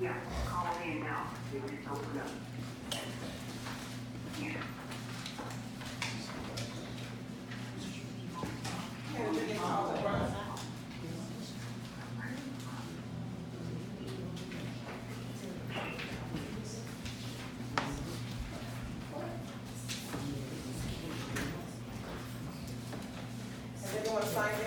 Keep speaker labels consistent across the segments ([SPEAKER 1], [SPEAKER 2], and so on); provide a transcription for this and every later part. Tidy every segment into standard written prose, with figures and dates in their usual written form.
[SPEAKER 1] Yeah, call in now. They just open up. Yeah.
[SPEAKER 2] And then they call the roll. Has everyone signed in?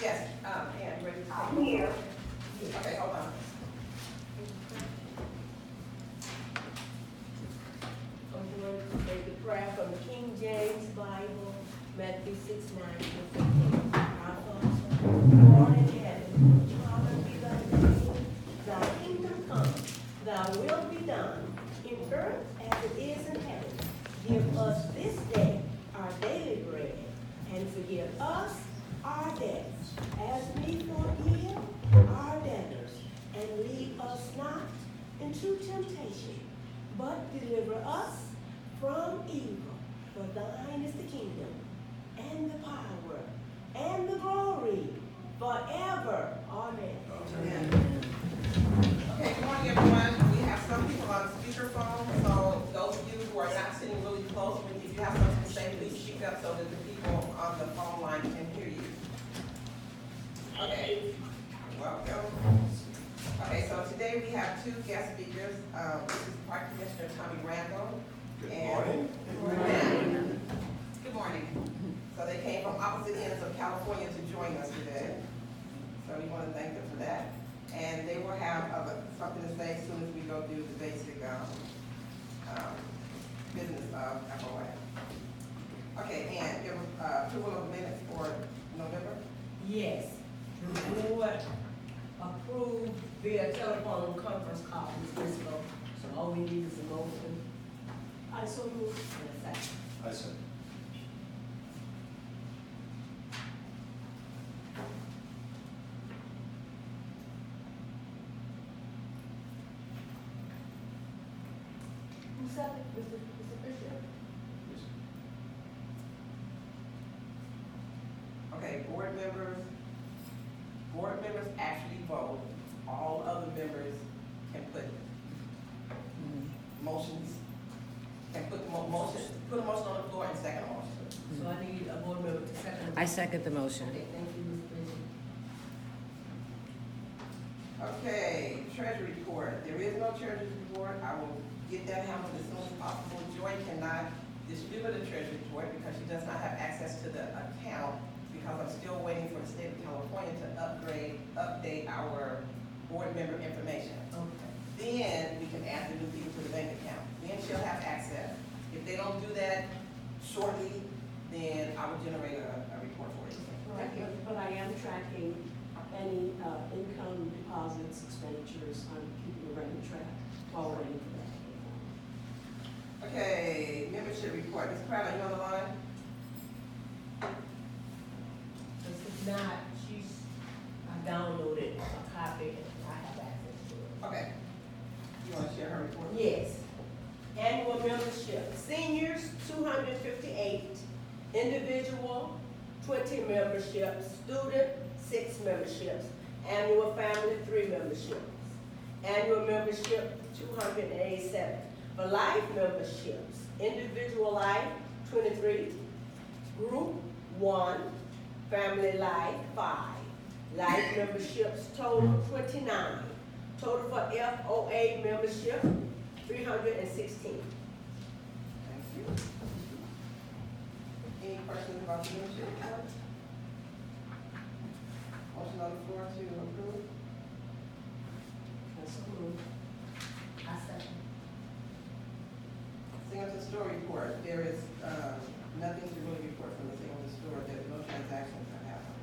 [SPEAKER 2] Yes, Ann, ready to take?
[SPEAKER 1] I'm here.
[SPEAKER 2] Okay, hold on.
[SPEAKER 3] I'm going to say the prayer from the King James Bible, Matthew 6:9-15. Our Father, Lord in heaven, hallowed be thy name. Thy kingdom come, thy will be done, in earth as it is in heaven. Give us this day our daily bread, and forgive us our debts, as we forgive our debtors. And lead us not into temptation, but deliver us from evil. For thine is the kingdom, and the power, and the glory, forever. Amen.
[SPEAKER 2] Okay, good morning, everyone. We have some people on speakerphone, so those of you who are not sitting really close, if you have something to say, please speak up so that the people on the phone line can hear you. Okay, welcome. Okay, so today we have two guest speakers. This is Park Commissioner Tommy Randall.
[SPEAKER 4] Good
[SPEAKER 2] and-
[SPEAKER 4] morning.
[SPEAKER 2] Good morning. Good morning. So they came from opposite ends of California to join us today. So we want to thank them for that. And they will have something to say as soon as we go through the basic business of FOA. Okay, and your approval of minutes for November?
[SPEAKER 3] Yes, the board approved via telephone conference call this ago, so all we need is a motion. I so move. And a second.
[SPEAKER 4] I said.
[SPEAKER 3] Who second? Mr. Fisher?
[SPEAKER 2] Okay, board members actually vote. All other members can put motions, can put put a motion on the floor and second a motion.
[SPEAKER 3] So I need a board member to second.
[SPEAKER 5] I second the motion.
[SPEAKER 3] Okay, thank you, Ms. Bridget.
[SPEAKER 2] Okay, treasury report. There is no treasury report. I will get that handled as soon as possible. Joy cannot distribute a treasury report because she does not have access to the account, because I'm still waiting for the state of California to update our board member information.
[SPEAKER 3] Okay.
[SPEAKER 2] Then we can add the new people to the bank account. Then she'll have access. If they don't do that shortly, then I will generate a report for you.
[SPEAKER 6] But I am tracking any income deposits, expenditures, I'm keeping a running track while we're waiting for that.
[SPEAKER 2] Okay, membership report. Ms. Pratt, are you on the line?
[SPEAKER 3] If not, I downloaded a copy and I have access to it.
[SPEAKER 2] Okay. You want to share her report?
[SPEAKER 3] Yes. Annual membership, seniors, 258, individual, 20 memberships, student, 6 memberships, annual family, 3 memberships, annual membership, 287. For life memberships, individual life, 23, group, 1, family life, 5, life memberships, total, 29. Total for FOA membership, 316.
[SPEAKER 2] Thank you. Any questions about the membership report? Motion on the floor to approve?
[SPEAKER 3] So moved. I
[SPEAKER 2] store report, there is, nothing to really report from the single store, there's no transactions that happen.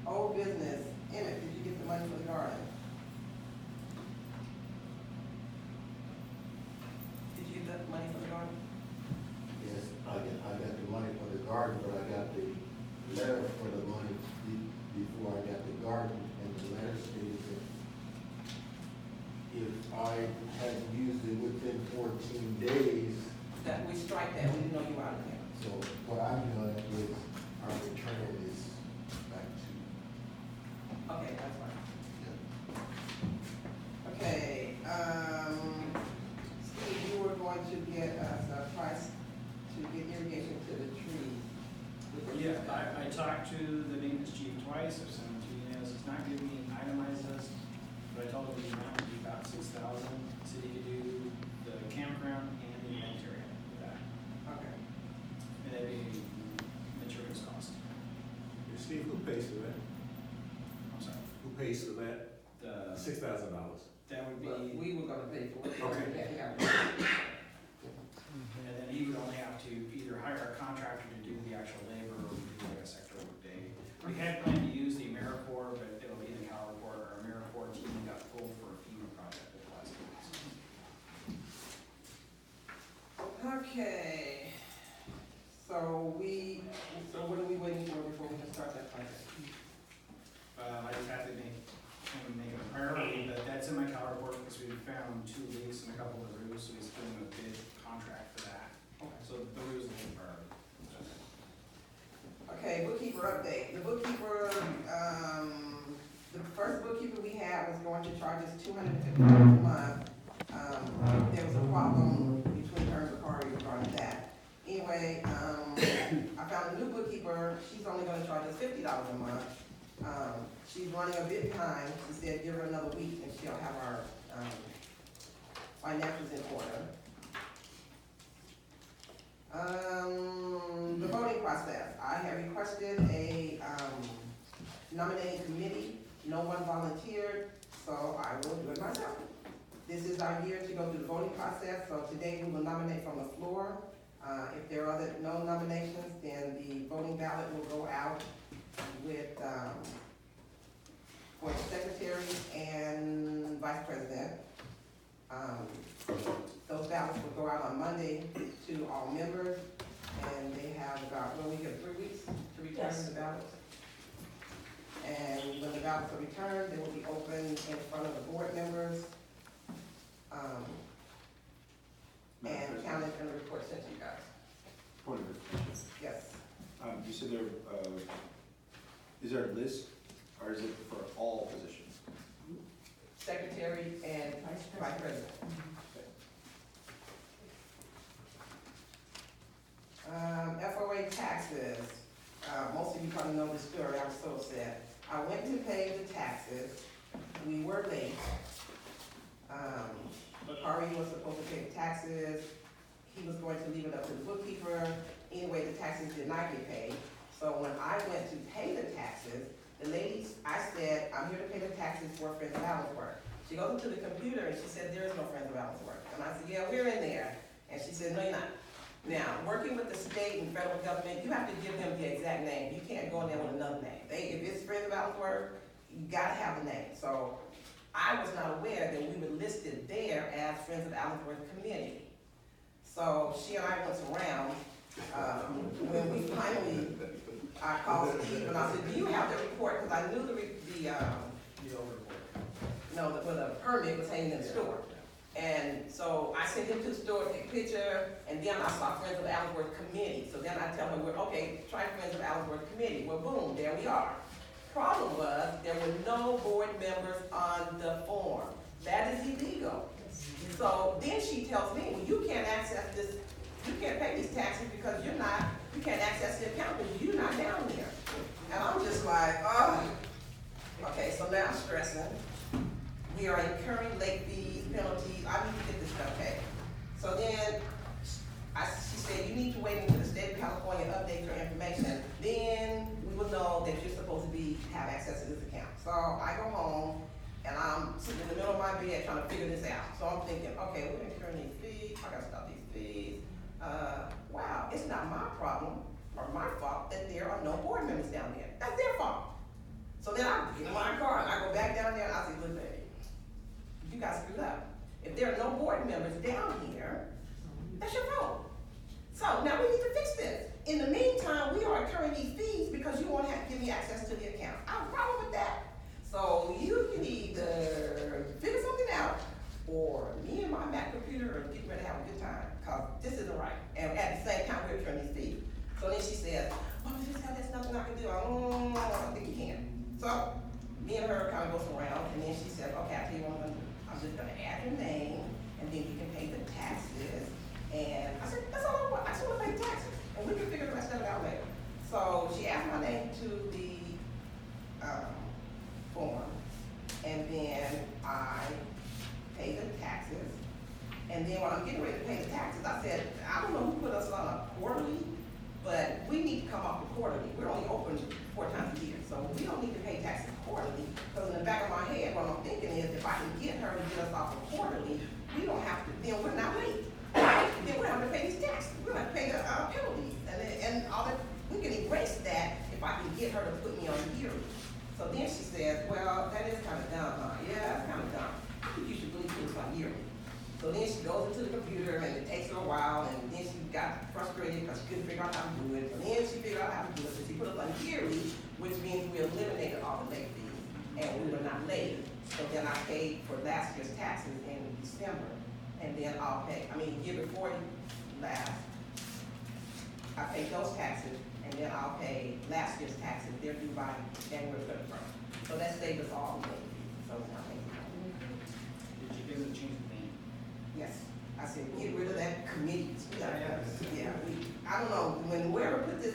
[SPEAKER 2] Old business, Emmett, did you get the money for the garden? Did you get the money for the garden?
[SPEAKER 4] Yes, I got the money for the garden, but I got the letter for the money before I got the garden, and the letter stated that if I had used it within 14 days,
[SPEAKER 2] That, we strike that, we didn't know you were out of there.
[SPEAKER 4] so what I'm doing is our return is back to,
[SPEAKER 2] Okay, that's fine.
[SPEAKER 4] yeah.
[SPEAKER 2] Okay, Steve, you were going to get us a price to get irrigation to the trees.
[SPEAKER 5] Yeah, I talked to the maintenance chief twice, I've sent him 2 emails, he's not giving me an itemized list, but I told him the amount would be about 6,000. City could do the campground and the event area with that,
[SPEAKER 2] Okay.
[SPEAKER 5] and that'd be materials cost.
[SPEAKER 7] Steve, who pays for that?
[SPEAKER 5] I'm sorry,
[SPEAKER 7] Who pays for that?
[SPEAKER 5] the,
[SPEAKER 7] $6,000.
[SPEAKER 5] that would
[SPEAKER 2] Well,
[SPEAKER 5] be,
[SPEAKER 2] we were gonna pay for it.
[SPEAKER 7] Okay.
[SPEAKER 2] Yeah.
[SPEAKER 5] and then he would only have to either hire a contractor to do the actual labor or do like a sector workday. We had planned to use the AmeriCorps, but it'll be in the Cal report, our AmeriCorps team got pulled for a FEMA project at the last minute.
[SPEAKER 2] Okay, so what are we waiting for before we can start that project?
[SPEAKER 5] I just have to make it a priority, but that's in my Cal report because we found 2 leaks in a couple of the roofs, so he's doing a bid contract for that. So the roofs is a priority.
[SPEAKER 2] Okay, bookkeeper update. The bookkeeper, the first bookkeeper we had was going to charge us $250 a month. There was a problem between her and Bakari regarding that. Anyway, I found a new bookkeeper. She's only gonna charge us $50 a month. She's running a bit behind. She said give her another week and she'll have our, financials in order. The voting process. I have requested a, nominating committee. No one volunteered, so I will do it myself. This is our year to go through the voting process, so today we will nominate from the floor. If there are no nominations, then the voting ballot will go out with, for secretary and vice president. Those ballots will go out on Monday to all members, and they have about, well, we have 3 weeks to return
[SPEAKER 6] Yes.
[SPEAKER 2] the ballots. And when the ballots are returned, they will be open in front of the board members, and counted and the report sent to you guys.
[SPEAKER 8] Point of information.
[SPEAKER 2] Yes.
[SPEAKER 8] You said there, is there a list, or is it for all positions?
[SPEAKER 2] Secretary and vice president. FOA taxes, most of you probably know the story, I was so upset. I went to pay the taxes, we were late. Bakari was supposed to pay the taxes, he was going to leave it up to the bookkeeper. Anyway, the taxes did not get paid. So when I went to pay the taxes, the lady, I said, I'm here to pay the taxes for Friends of Allensworth. She goes into the computer and she said, there is no Friends of Allensworth. And I said, yeah, we're in there. And she said, no, you're not. Now, working with the state and federal government, you have to give them the exact name. You can't go in there with another name. If it's Friends of Allensworth, you gotta have a name. So I was not aware that we were listed there as Friends of Allensworth Community. So she and I went around, when we finally, I called Steve and I said, do you have the report? Because I knew the permit was hanging in the store. And so I sent him to the store, take a picture, and then I saw Friends of Allensworth Committee. So then I tell him, okay, try Friends of Allensworth Committee. Well, boom, there we are. Problem was, there were no board members on the form. That is illegal. So then she tells me, well, you can't access this, you can't pay these taxes because you can't access the account because you're not down there. And I'm just like, oh. Okay, so now I'm stressing. We are incurring late fees, penalties, I need to get this stuff paid. So then, she said, you need to wait until the state of California updates your information, then we will know that you're supposed to have access to this account. So I go home, And I'm sitting in the middle of my bed trying to figure this out. So I'm thinking, okay, we're incurring these fees, I gotta stop these fees. Wow, it's not my problem or my fault that there are no board members down there. That's their fault. So then I get in my car and I go back down there and I say, look, baby, you guys screwed up. If there are no board members down here, that's your fault. So now we need to fix this. In the meantime, we are incurring these fees because you won't have to give me access to the account. I have a problem with that. So you can either figure something out, or me and my Mac computer are getting ready to have a good time, cause this isn't right. And at the same time, we're incurring these fees. So then she says, well, there's nothing I can do. I don't think you can. So me and her kind of goes around, and then she says, okay, I tell you what I'm gonna do. I'm just gonna add your name, and then you can pay the taxes. And I said, that's all I want. I just want to pay taxes, and we can figure the rest of it out later. So she added my name to the form, and then I paid the taxes. And then when I'm getting ready to pay the taxes, I said, I don't know who put us on a quarterly, but we need to come off the quarterly. We're only open 4 times a year, so we don't need to pay taxes quarterly. Because in the back of my head, what I'm thinking is, if I can get her to get us off the quarterly, we don't have to, then we're not late. Then we don't have to pay these taxes. We don't have to pay the penalties and all that. We can erase that if I can get her to put me on yearly. So then she says, well, that is kind of dumb, huh? Yeah, it's kind of dumb. I think you should really do this on yearly. So then she goes into the computer, and it takes her a while, and then she got frustrated because she couldn't figure out how to do it. So then she figured out how to do it, so she put us on yearly, which means we eliminated all the late fees, and we were not late. So then I paid for last year's taxes in December, and then year before last, I paid those taxes, and then I'll pay last year's taxes. They're due by January 31st. So that saved us all the late fees. So I think.
[SPEAKER 5] Did you guys change the name?
[SPEAKER 2] Yes, I said, get rid of that committee.
[SPEAKER 5] Yeah.
[SPEAKER 2] I don't know, when whoever put this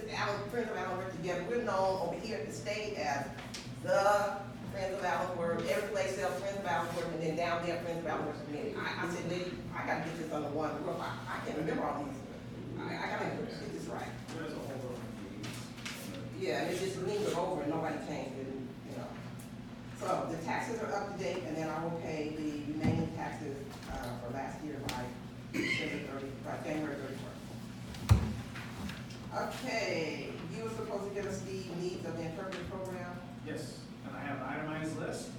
[SPEAKER 2] Friends of Allenworth together, we're known over here at the state as the Friends of Allenworth, every place else Friends of Allenworth, and then down there Friends of Allenworth Committee. I said, lady, I gotta get this under one roof. I can't remember all these. I gotta get this right.
[SPEAKER 5] There's a whole lot of fees.
[SPEAKER 2] Yeah, and it just lingered over and nobody changed it, you know. So the taxes are up to date, and then I will pay the remaining taxes for last year by January 31st. Okay, you were supposed to get us the needs of the interpreter program.
[SPEAKER 5] Yes, and I have an itemized list.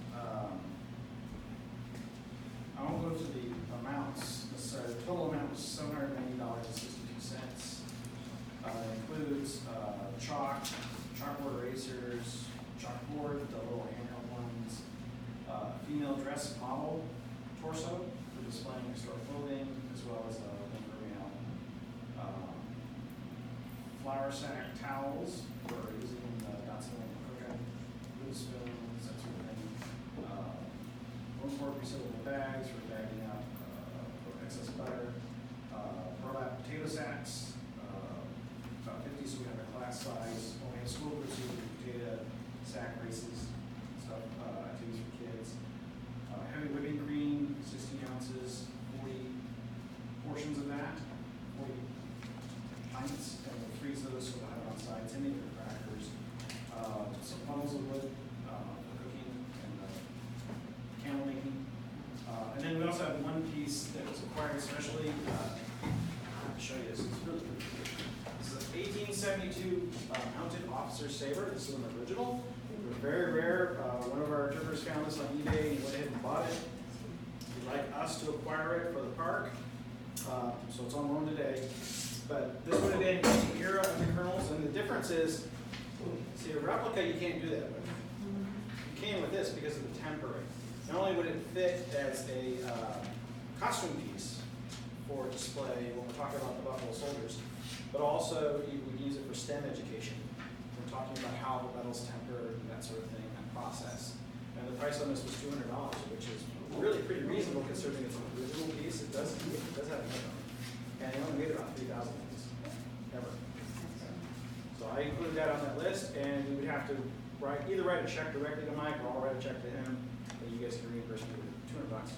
[SPEAKER 5] I won't go to the amounts necessarily. The total amount was $790.62. Includes chalkboard erasers, chalkboard, the little handheld ones, female dress model torso for displaying historic clothing, as well as a lumber mail, flour sack towels for using Dotson cooking, food spoons, that sort of thing. 1 quart resealable bags for bagging up excess butter, burlap potato sacks, about 50, so we have a class size. When we have school groups, we do potato sack races, stuff, activities for kids. Heavy whipping cream, 16 ounces, 40 portions of that, 40 pints, and we'll freeze those so we'll have it on site. 10 acre crackers, some funnels of wood for cooking and candle making. And then we also have one piece that was acquired especially. I'll show you this. It's really pretty. This is an 1872 mounted officer saber. This is an original. It was very rare. One of our interpreters found this on eBay and went ahead and bought it. He'd like us to acquire it for the park, so it's on loan today. But this would have been the era of the kernels, and the difference is, see, a replica you can't do that with. You can with this because of the tempering. Not only would it fit as a costume piece for display when we're talking about the Buffalo Soldiers, but also you would use it for STEM education. We're talking about how the metal's tempered and that sort of thing, and process. And the price on this was $200, which is really pretty reasonable considering it's an original piece. It does have a metal. And they only made about 3,000 of these, ever. So I included that on that list, and we would have to either write a check directly to Mike, or I'll write a check to him, and you guys can reimburse me with $200.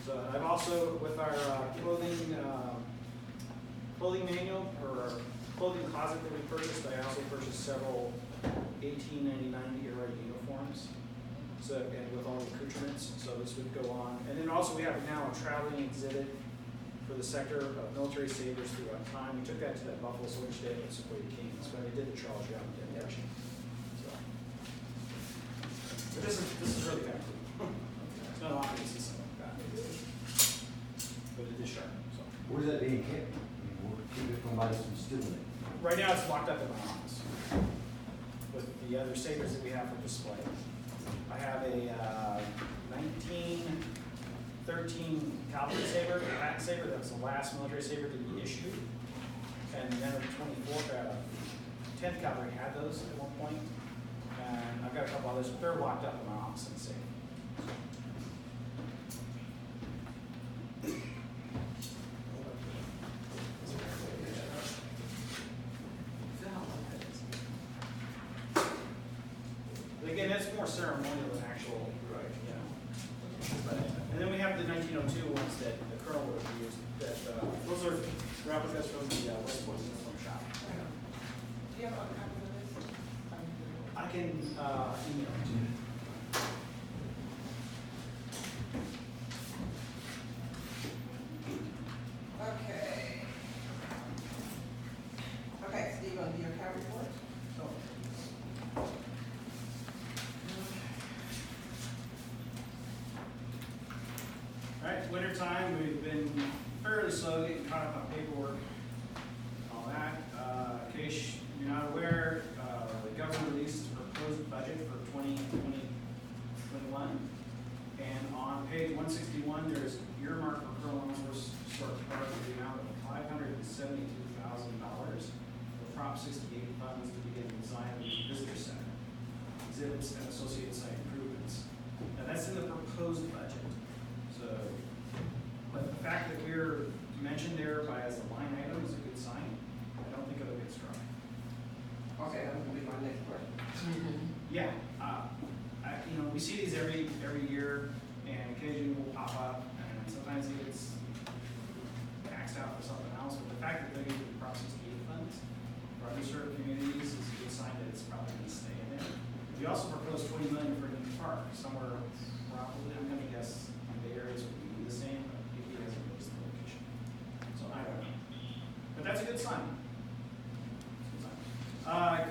[SPEAKER 5] So I've also, with our clothing manual, or clothing closet that we purchased, I also purchased several 1899 era uniforms. So and with all the accoutrements, so this would go on. And then also we have now a traveling exhibit for the sector of military sabers throughout time. We took that to that Buffalo Soldier Day at Sequoia King, that's when they did the Charles Young dedication. So, but this is really kind of cool. It's not often to see something like that, but it is sharp, so.
[SPEAKER 9] Where's that being kept? I mean, we're keeping somebody from stealing it.
[SPEAKER 5] Right now, it's locked up in my office with the other sabers that we have for display. I have a 1913 cavalry saber, a patent saber. That was the last military saber to be issued. And then the 24th, 10th cavalry had those at one point. And I've got a couple others, but they're locked up in my office in the safe. But again, that's more ceremonial than actual, you know. And then we have the 1902 ones that the colonel would have used. That those are replicas from the West Point Uniform Shop.
[SPEAKER 2] Do you have a copy of this?
[SPEAKER 5] I can email it to you.
[SPEAKER 2] Okay. Okay, Steve, on your account report?
[SPEAKER 5] All right, winter time, we've been fairly slow getting caught up on paperwork, all that. In case you're not aware, the government released a proposed budget for 2021. And on page 161, there's earmark for Colonel Ellsworth's Historic Park for the amount of $572,000 for Prop 68 funds to begin the design of the visitor center, exhibits, and associated site improvements. Now that's in the proposed budget. So, but the fact that we're mentioned there by as a line item is a good sign. I don't think it'll get struck.
[SPEAKER 2] Okay, that would be my next question.
[SPEAKER 5] Yeah, we see these every year, and occasionally will pop up, and sometimes it gets maxed out for something else. But the fact that they're using the Prop 68 funds for underserved communities is a good sign that it's probably going to stay in there. We also proposed $20 million for a new park somewhere. Probably, I'm going to guess the areas would be the same, but maybe it hasn't released the location. So I don't know, but that's a good sign.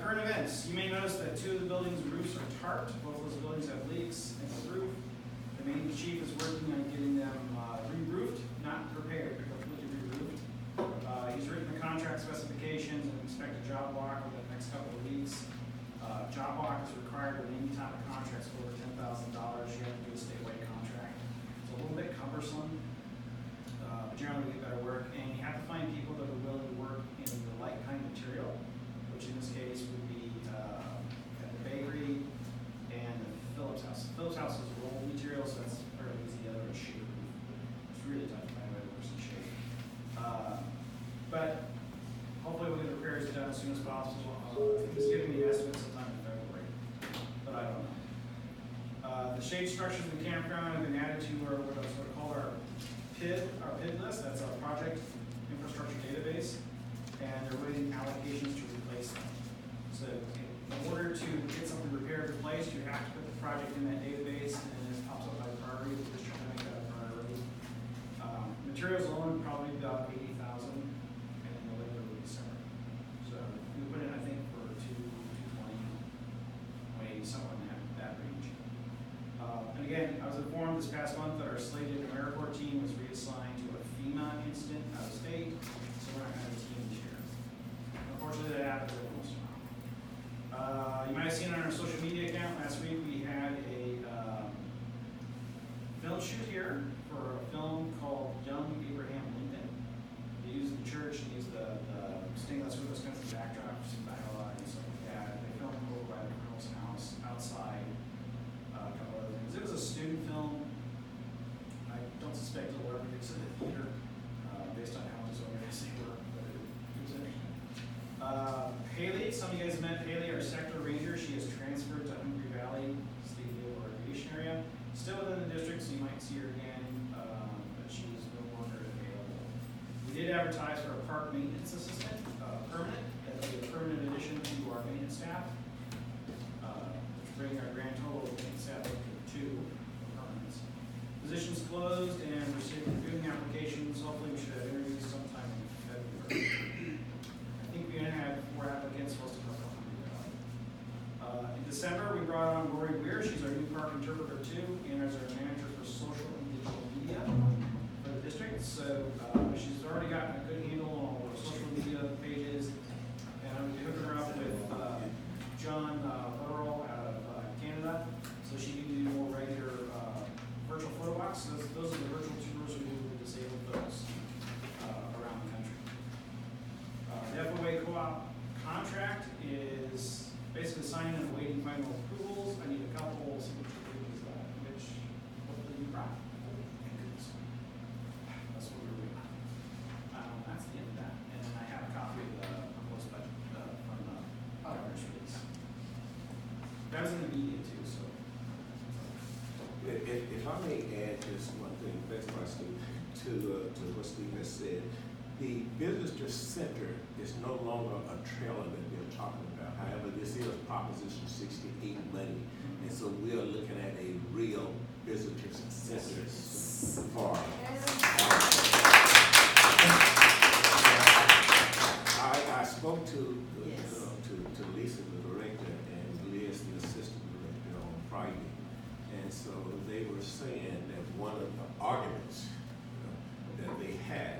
[SPEAKER 5] Current events. You may notice that 2 of the buildings' roofs are tarped. Both of those buildings have leaks in the roof. The maintenance chief is working on getting them re-roofed, not repaired, but completely re-roofed. He's written the contract specifications and expect a job block over the next couple of weeks. Job block is required with any type of contracts over $10,000. You have to do a statewide contract. It's a little bit cumbersome, but generally we get better work. And you have to find people that are willing to work in the like kind of material, which in this case would be at the bakery and the Phillips House. The Phillips House is rolled material, so that's fairly easy. The other is sheet. It's really tough to find a way to work some shape. But hopefully we'll get the repairs done as soon as possible. He's giving me an estimate sometime in February, but I don't know. The shade structures in the campground have been added to our what I call our PID list. That's our project infrastructure database, and they're waiting allocations to replace them. So in order to get something repaired or replaced, you have to put the project in that database, and then it pops up by priority. We're just trying to make that a priority. Materials alone probably about $80,000, and then the labor would be separate. So we put in, I think, for 220, maybe somewhere in that range. And again, I was informed this past month that our slated AmeriCorps team was reassigned to a FEMA incident out of state, so we're not going to have a team this year. Unfortunately, that happened every once in a while. You might have seen on our social media account last week, we had a film shoot here for a film called Young Abraham Lincoln. They used the church, they used the stainless windows kind of backdrop, some dialogue and stuff like that. They filmed over by the colonel's house, outside, a couple other things. It was a student film. I don't suspect it'll ever get to the theater, based on how disorganized they were, but it was interesting. Haley, some of you guys met Haley, our sector ranger. She has transferred to Hungry Valley State Naval Recreation Area. Still within the district, so you might see her again, but she's no longer available. We did advertise for a park maintenance assistant, permanent. That'll be a permanent addition to our maintenance staff, which bring our grand total of maintenance staff up to 2. Lori Weir, she's our new park interpreter too, and as our manager for social and digital media for the district. So she's already gotten a good handle on all our social media pages, and I'm hooking her up with John Butterall out of Canada, so she can do more regular virtual photo walks. Those are the virtual tours we do with disabled folks around the country. The FOA co-op contract is basically signing and awaiting final approvals. I need a couple signature pages, which hopefully you brought. That's what we're waiting on. That's the end of that. And then I have a copy of the proposed budget from the governor's release. That was in the media too, so.
[SPEAKER 7] If I may add just one thing, that's my Steve, to what Steve has said. The visitor center is no longer a trailer that we're talking about. However, this is Proposition 68 money, and so we are looking at a real visitor center for. I spoke to Lisa, the director, and Liz, the assistant director, on Friday, and so they were saying that one of the arguments that they had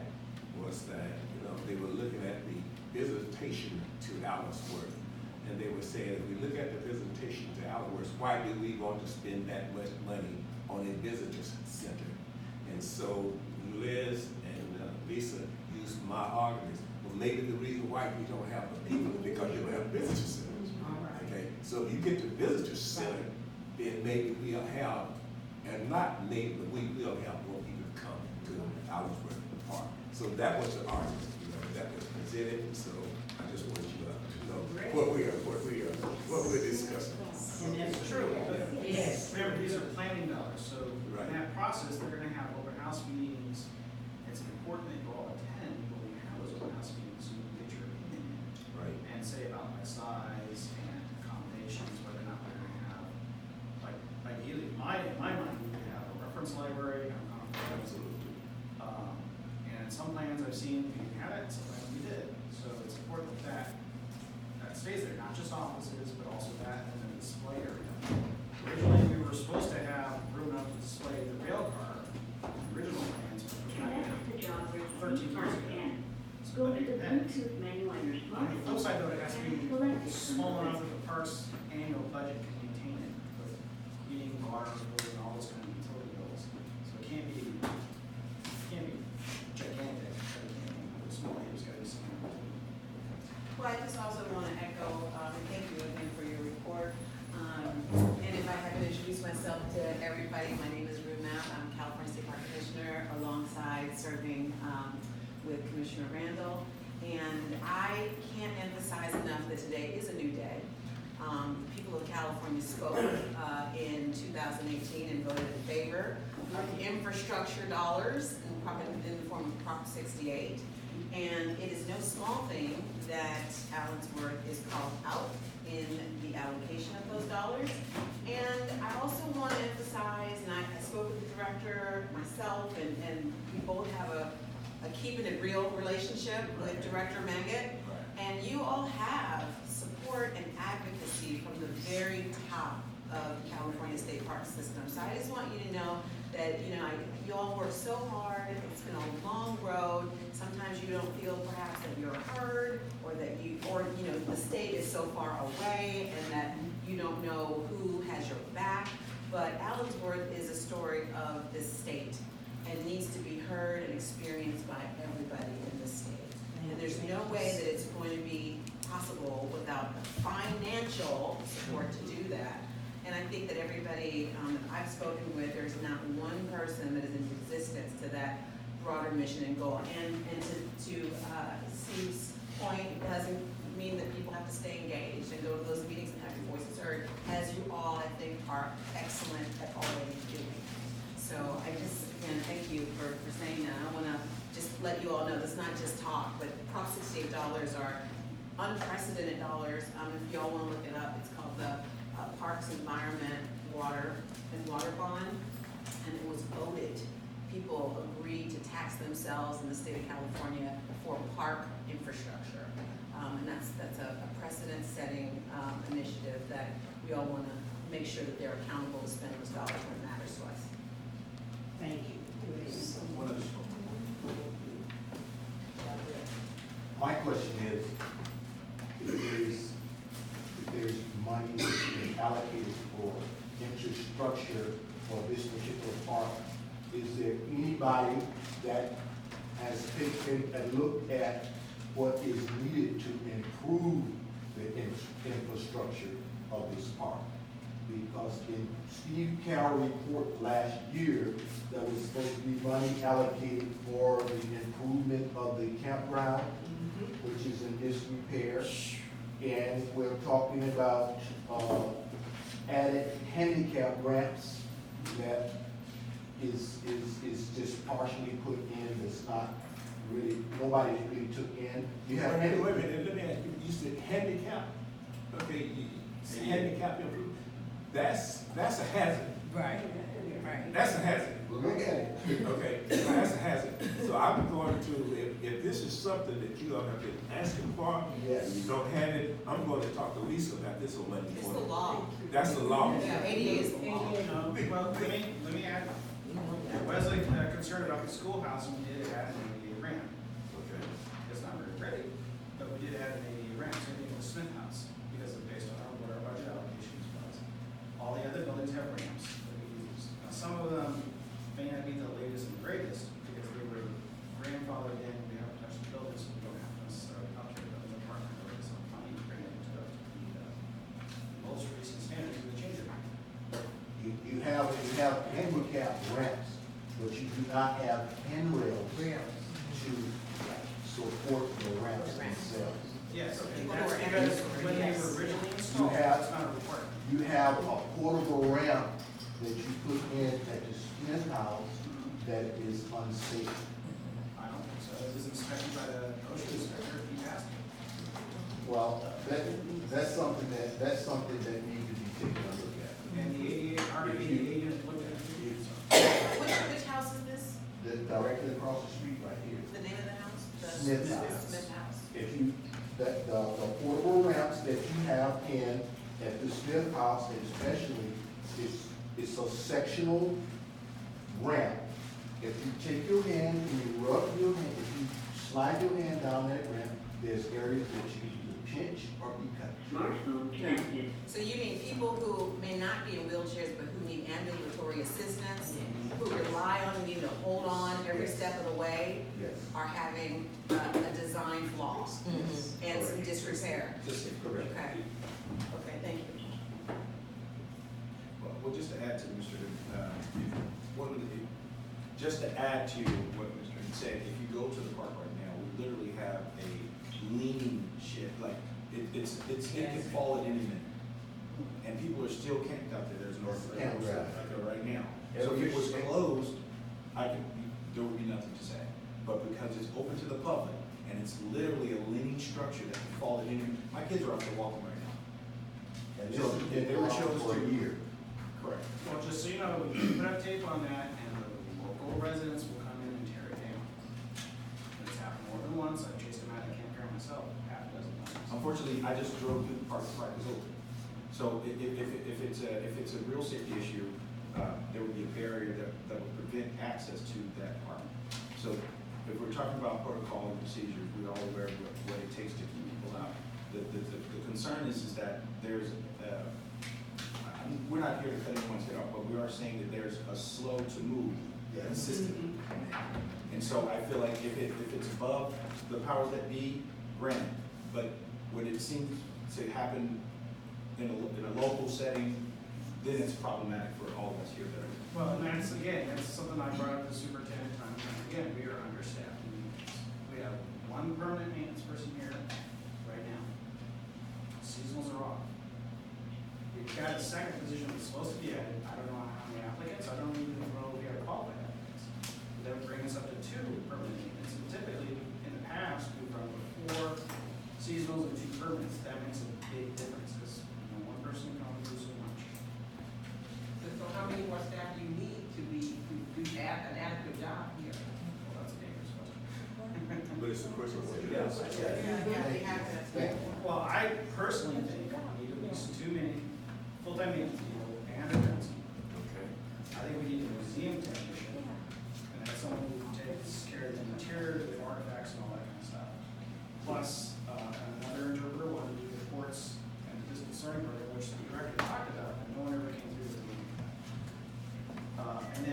[SPEAKER 7] was that, they were looking at the visitation to Allenworth, and they were saying, if we look at the visitation to Allenworth, why do we want to spend that much money on a visitor center? And so Liz and Lisa used my arguments. Well, maybe the reason why we don't have the people is because you don't have visitor centers. Okay, so if you get the visitor center, then maybe we'll have, and not maybe, but we will have more people come to Allenworth Park. So that was the argument, that was presented. So I just want you to know what we're discussing.
[SPEAKER 5] And that's true.
[SPEAKER 3] Yes.
[SPEAKER 5] Remember, these are planning dollars, so
[SPEAKER 7] Right.
[SPEAKER 5] in that process, they're gonna have open house meetings. It's important that you all attend when we have those open house meetings, so you can get your opinion.
[SPEAKER 7] Right.
[SPEAKER 5] And say about my size and accommodations, whether or not we're gonna have, like, ideally, in my mind, we could have a reference library, and a conference. And some plans I've seen, we didn't have it, some plans we did. So it's important that that stays there, not just offices, but also that and the display area. Originally, we were supposed to have room enough to display the rail car, original plans, which was
[SPEAKER 10] Connect to Joggers
[SPEAKER 5] 13 years ago.
[SPEAKER 10] again. Go to the Bluetooth menu on your
[SPEAKER 5] On the flip side though, it has to be
[SPEAKER 10] Select
[SPEAKER 5] small enough that the park's annual budget can maintain it with heating, water, and all those kind of utility bills. So it can't be gigantic, but it can't be small, it's gotta be small.
[SPEAKER 2] Well, I just also want to echo, and thank you again for your report. And if I had to introduce myself to everybody, my name is Rue Mapp. I'm California State Park Commissioner alongside serving with Commissioner Randall. And I can't emphasize enough that today is a new day. People of California spoke in 2018 and voted in favor of infrastructure dollars in the form of Prop 68. And it is no small thing that Allensworth is called out in the allocation of those dollars. And I also want to emphasize, and I spoke with the director myself, and we both have a keeping it real relationship with Director Maggot. And you all have support and advocacy from the very top of California State Park System. So I just want you to know that, you all work so hard. It's been a long road. Sometimes you don't feel perhaps that you're heard, or that the state is so far away and that you don't know who has your back. But Allensworth is a story of this state and needs to be heard and experienced by everybody in the state. And there's no way that it's going to be possible without the financial support to do that. And I think that everybody I've spoken with, there's not one person that is in resistance to that broader mission and goal. And to Steve's point, it doesn't mean that people have to stay engaged and go to those meetings and have your voices heard, as you all, I think, are excellent at already doing. So I just, again, thank you for saying that. I want to just let you all know that's not just talk, but Prop 68 dollars are unprecedented dollars. If y'all want to look it up, it's called the Parks, Environment, Water Bond, and it was voted. People agreed to tax themselves in the state of California for park infrastructure. And that's a precedent-setting initiative that we all want to
[SPEAKER 11] make sure that they're accountable to spend those dollars when it matters to us.
[SPEAKER 3] Thank you.
[SPEAKER 8] One of the-
[SPEAKER 4] My question is, if there's money that's being allocated for infrastructure for this particular park, is there anybody that has taken a look at what is needed to improve the infrastructure of this park? Because in Steve Carroll report last year, there was supposed to be money allocated for the improvement of the campground, which is in disrepair. And we're talking about, added handicap ramps that is just partially put in, that's not really, nobody really took in. You have.
[SPEAKER 7] Wait a minute, let me ask you, you said handicap, okay, handicap improvement, that's a hazard.
[SPEAKER 3] Right.
[SPEAKER 7] That's a hazard.
[SPEAKER 4] Look at it.
[SPEAKER 7] Okay, that's a hazard. So I'm going to, if this is something that you all have been asking for,
[SPEAKER 4] Yes.
[SPEAKER 7] and you don't have it, I'm going to talk to Lisa about this on Monday
[SPEAKER 11] It's the
[SPEAKER 7] morning.
[SPEAKER 11] law.
[SPEAKER 7] That's the law.
[SPEAKER 11] Yeah, ADA is the law.
[SPEAKER 5] Well, let me add, Wesley concerned about the schoolhouse, and we did add an ADA ramp.
[SPEAKER 7] Okay.
[SPEAKER 5] It's not very pretty, but we did add an ADA ramp, same thing with the Smith House, because of based on what our budget allocations was. All the other buildings have ramps that we use. Now, some of them may not be the latest and greatest, because they were grandfathered in, we haven't touched the buildings, so we don't have to necessarily upgrade them as a partner, or some money to bring them to the most recent standards of the change of.
[SPEAKER 4] You have handicap ramps, but you do not have handrails to support the ramps themselves.
[SPEAKER 5] Yes, and
[SPEAKER 11] People
[SPEAKER 5] that's
[SPEAKER 11] who are
[SPEAKER 5] because
[SPEAKER 11] entering,
[SPEAKER 5] when they
[SPEAKER 11] yes.
[SPEAKER 5] were originally installed,
[SPEAKER 4] have-
[SPEAKER 5] it's not a requirement.
[SPEAKER 4] You have a portable ramp that you put in at the Smith House that is unsafe.
[SPEAKER 5] I don't think so. It was inspected by the OSHA inspector, he passed it.
[SPEAKER 4] Well, that's something that needs to be taken a look at.
[SPEAKER 5] And the ADA, our ADA unit looked at it, so.
[SPEAKER 11] Which house is this?
[SPEAKER 4] Directly across the street right here.
[SPEAKER 11] The name of the house? The
[SPEAKER 4] Smith House.
[SPEAKER 11] Smith House.
[SPEAKER 4] If you, the portable ramps that you have at the Smith House especially, it's a sectional ramp. If you take your hand and you rub your hand, if you slide your hand down that ramp, there's areas that you can either pinch or be cut.
[SPEAKER 10] Smartphone connected.
[SPEAKER 11] So you mean people who may not be in wheelchairs, but who need ambulatory assistance, who rely on you to hold on every step of the way,
[SPEAKER 4] Yes.
[SPEAKER 11] are having a design flaw and some disrepair?
[SPEAKER 4] Correct.
[SPEAKER 11] Okay, okay, thank you.
[SPEAKER 8] Well, just to add to Mr. Just to add to what Mr. said, if you go to the park right now, we literally have a leaning shed, like, it can fall at any minute. And people are still camped out there, there's no,
[SPEAKER 4] Campground.
[SPEAKER 8] out there right now. So if it was closed, there would be nothing to say. But because it's open to the public, and it's literally a leaning structure that can fall at any, my kids are out there walking right now.
[SPEAKER 4] And this
[SPEAKER 8] So
[SPEAKER 4] has
[SPEAKER 8] if
[SPEAKER 4] been
[SPEAKER 8] they were
[SPEAKER 4] going on
[SPEAKER 8] chose
[SPEAKER 4] for a
[SPEAKER 8] to-
[SPEAKER 4] year.
[SPEAKER 8] Correct.
[SPEAKER 5] Well, just so you know, we can put up tape on that, and the local residents will come in and tear it down. It's happened more than once, I've chased them out of the campground myself, half a dozen times.
[SPEAKER 8] Unfortunately, I just drove through the park was open. So if it's a real safety issue, there would be a barrier that would prevent access to that park. So if we're talking about protocol and procedures, we're all aware of what it takes to keep people out. The concern is that there's, we're not here to cut anyone's head off, but we are saying that there's a slow to move
[SPEAKER 4] Yes.
[SPEAKER 8] system. And so I feel like if it's above the powers that be, granted, but when it seems to happen in a local setting, then it's problematic for all of us here that are.
[SPEAKER 5] Well, and that's something I brought up to the superintendent time and time again, we are understaffed. We have one permanent maintenance person here right now. Seasonals are off. We've got a second position that's supposed to be added, I don't know how many applicants, I don't even know if we have qualified applicants. That would bring us up to 2 permanent maintenance, and typically, in the past, we've run with 4 seasonals and 2 permanents, that makes a big difference, because one person can only do so much.
[SPEAKER 2] So how many more staff do you need to do an adequate job here?
[SPEAKER 5] Well, that's a dangerous question.
[SPEAKER 7] But it's a question of what it
[SPEAKER 5] Yes.
[SPEAKER 7] is.
[SPEAKER 11] We have to.
[SPEAKER 5] Well, I personally think we need at least 2 full-time maintenance people,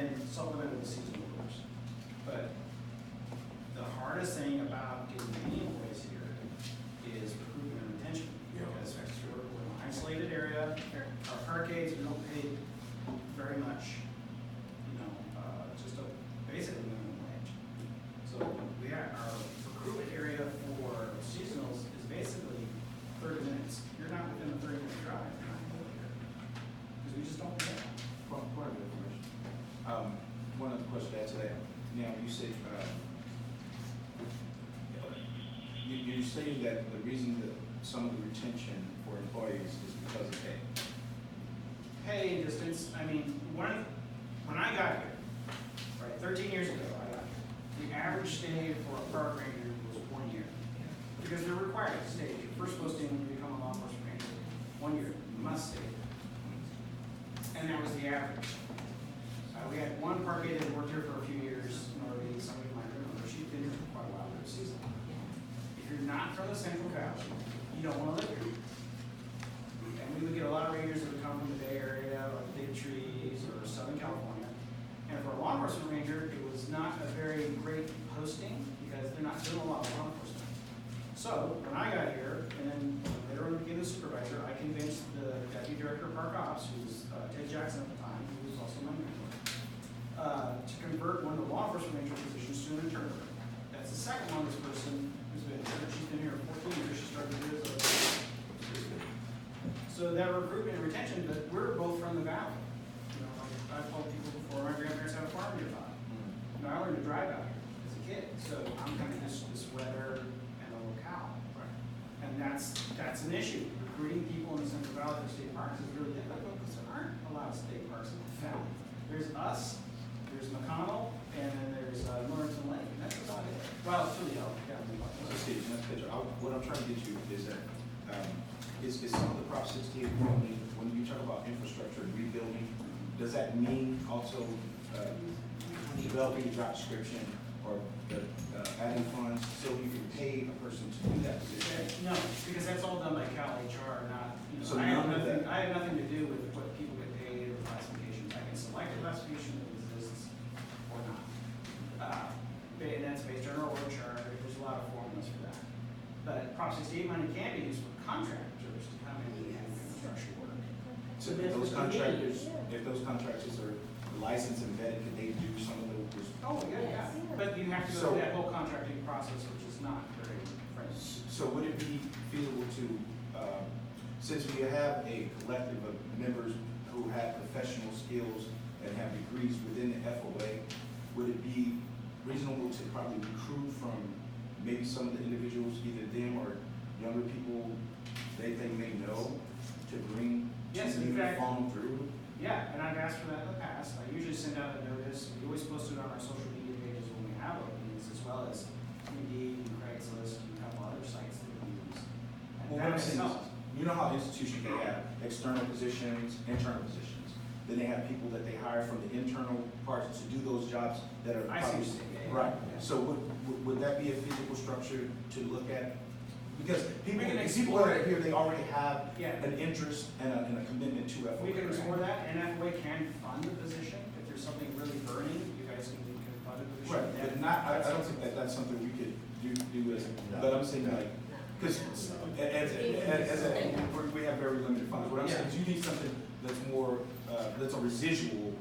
[SPEAKER 5] then supplement with seasonal workers. But the hardest thing about getting any employees here is recruitment and retention. Because we're an isolated area, our arcades, we don't pay very much, just basically minimum wage. So we have, our recruitment area for seasonals is basically 30 minutes. You're not within a 30-minute drive, you're not over here. Because we just don't pay.
[SPEAKER 8] Point of information. One other question to add to that. Now, you said, you're saying that the reason that some of the retention for employees is because of pay.
[SPEAKER 5] Pay and distance, I mean, when I got here, right, 13 years ago, I got here, the average stay for a park ranger was 1 year. Because they're required to stay. Your first posting when you become a law enforcement ranger, 1 year, you must stay. And that was the average. We had one park agent that worked here for a few years, Norby, somebody might remember, she'd been here for quite a while, her season. If you're not from the Central Valley, you don't want to live here. And we would get a lot of rangers that would come from the Bay Area, or the Big Trees, or Southern California. And for a law enforcement ranger, it was not a very great posting, because they're not doing a lot of law enforcement. So, when I got here, and then later on became the supervisor, I convinced the deputy director of park ops, who was Ted Jackson at the time, who was also my mentor, to convert one of the law enforcement ranger positions to an interpreter. That's the second longest person who's been here. She's been here 14 years. She started here as a. So that recruitment and retention, but we're both from the valley. I've told people before, my grandparents had a farm nearby. I learned to drive out here as a kid, so I'm kind of used to this weather and the locale. And that's an issue. Recruiting people in the Central Valley for state parks is really difficult because there aren't a lot of state parks in the valley. There's us, there's McConnell, and then there's Lawrence Lake, and that's about it. Well, Toledo, yeah.
[SPEAKER 8] So Steve, next picture, what I'm trying to get you is that, is some of the Prop 68 funding, when you talk about infrastructure and rebuilding, does that mean also developing a job description or adding funds so you can pay a person to do that position?
[SPEAKER 5] No, because that's all done by Cal HR, not,
[SPEAKER 8] So
[SPEAKER 5] I have
[SPEAKER 8] none of
[SPEAKER 5] nothing,
[SPEAKER 8] that-
[SPEAKER 5] I have nothing to do with what people get paid or classifications. I can select a classification that exists or not. And that's based on our org chart, there's a lot of formulas for that. But Prop 68 money can be used for contractors to come in and do construction work.
[SPEAKER 8] So if those contractors are licensed and vetted, can they do some of those?
[SPEAKER 5] Oh, yeah. But you have to go
[SPEAKER 8] So-
[SPEAKER 5] through that whole contracting process, which is not very friendly.
[SPEAKER 8] So would it be feasible to, since we have a collective of members who have professional skills and have degrees within the FOA, would it be reasonable to probably recruit from maybe some of the individuals, either them or younger people they may know, to bring
[SPEAKER 5] Yes,
[SPEAKER 8] to
[SPEAKER 5] in
[SPEAKER 8] maybe
[SPEAKER 5] fact-
[SPEAKER 8] follow through?
[SPEAKER 5] Yeah, and I've asked for that in the past. I usually send out a notice. We always post it on our social media pages when we have openings, as well as Indeed and Craigslist and a couple other sites that we use. And
[SPEAKER 8] Well,
[SPEAKER 5] that
[SPEAKER 8] what I'm saying
[SPEAKER 5] helps.
[SPEAKER 8] is, you know how institutions can have external positions, internal positions. Then they have people that they hire from the internal parts to do those jobs that are.
[SPEAKER 5] I see what
[SPEAKER 8] probably-
[SPEAKER 5] you're saying, yeah,
[SPEAKER 8] Right,
[SPEAKER 5] yeah.
[SPEAKER 8] so would that be a physical structure to look at? Because people,
[SPEAKER 5] We can
[SPEAKER 8] these people
[SPEAKER 5] explore
[SPEAKER 8] that are
[SPEAKER 5] it.
[SPEAKER 8] here, they already have
[SPEAKER 5] Yeah.
[SPEAKER 8] an interest and a commitment to FOA.
[SPEAKER 5] We can
[SPEAKER 8] right?
[SPEAKER 5] explore that, and FOA can fund the position. If there's something really burning, you guys can fund a position.
[SPEAKER 8] Right,
[SPEAKER 5] Yeah.
[SPEAKER 8] but not, I don't think that that's something we could do as, but I'm saying like, because we have very limited funds. What I'm saying is you need something that's more, that's a residual,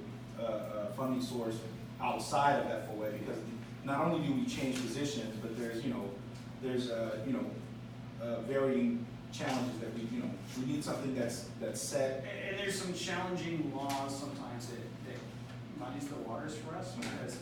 [SPEAKER 8] funding source outside of FOA, because not only do we change positions, but there's varying challenges that we need something that's set.
[SPEAKER 5] And there's some challenging laws sometimes that muddies the waters for us, because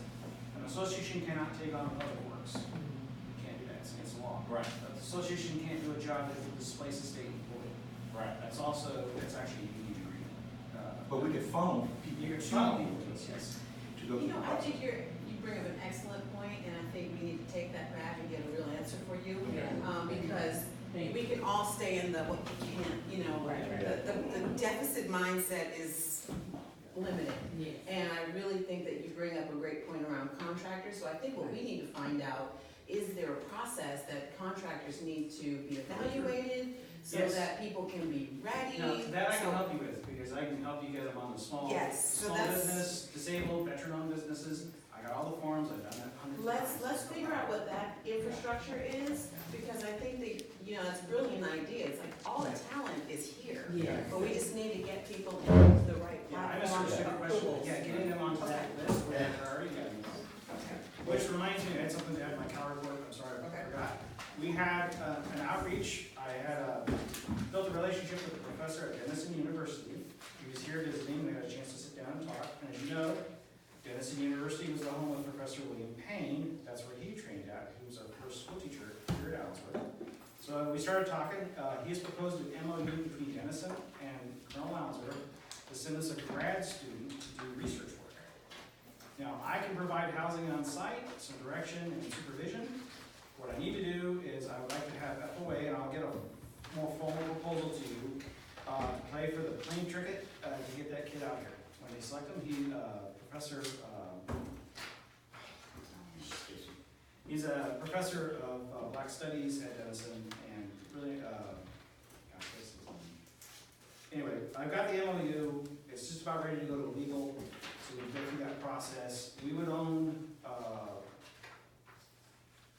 [SPEAKER 5] an association cannot take on public works. You can't do that, it's against the law.
[SPEAKER 8] Right.
[SPEAKER 5] The association can't do a job that would displace a state employee.
[SPEAKER 8] Right.
[SPEAKER 5] That's actually a union agreement.
[SPEAKER 8] But we could funnel people.
[SPEAKER 5] You can funnel people to us, yes.
[SPEAKER 8] To go through the
[SPEAKER 11] I think
[SPEAKER 8] process.
[SPEAKER 11] you bring up an excellent point, and I think we need to take that back and get a real answer for you.
[SPEAKER 6] Yeah.
[SPEAKER 11] Because we can all stay in the what we can't,
[SPEAKER 6] Right.
[SPEAKER 11] the deficit mindset is limited.
[SPEAKER 6] Yes.
[SPEAKER 11] And I really think that you bring up a great point around contractors, so I think what we need to find out, is there a process that contractors need to be evaluated so
[SPEAKER 5] Yes.
[SPEAKER 11] that people can be ready.
[SPEAKER 5] Now, that I can
[SPEAKER 11] So-
[SPEAKER 5] help you with, because I can help you get them on the small,
[SPEAKER 11] Yes, so
[SPEAKER 5] small
[SPEAKER 11] that's-
[SPEAKER 5] business, disabled, veteran-owned businesses. I got all the forms, I've done that hundreds of times.
[SPEAKER 11] Let's figure out what that infrastructure is, because I think that, it's a brilliant idea, it's like, all the talent is here.
[SPEAKER 2] Yeah.
[SPEAKER 11] But we just need to get people into the right
[SPEAKER 5] Yeah, I
[SPEAKER 11] platform.
[SPEAKER 5] misunderstood your question.
[SPEAKER 11] approvals.
[SPEAKER 5] Yeah, getting them onto that list where they're already getting.
[SPEAKER 11] Okay.
[SPEAKER 5] Which reminds me, I had something to add in my cow report, I'm sorry,
[SPEAKER 11] Okay.
[SPEAKER 5] I forgot. We had an outreach, I had built a relationship with a professor at Denison University. He was here visiting, we had a chance to sit down and talk, and as you know, Denison University was the home of Professor William Payne, that's where he trained at, who was our first school teacher here at Allensworth. So we started talking, he has proposed an MOU between Denison and Colonel Allensworth to send us a grad student to do research work. Now, I can provide housing on site, some direction and supervision. What I need to do is I would like to have FOA, and I'll get a more formal proposal to you, to play for the plane ticket, to get that kid out here. When they select him, Professor, he's a professor of Black Studies at Denison, and really, anyway, I've got the MOU, it's just about ready to go to legal, so we go through that process. We would own,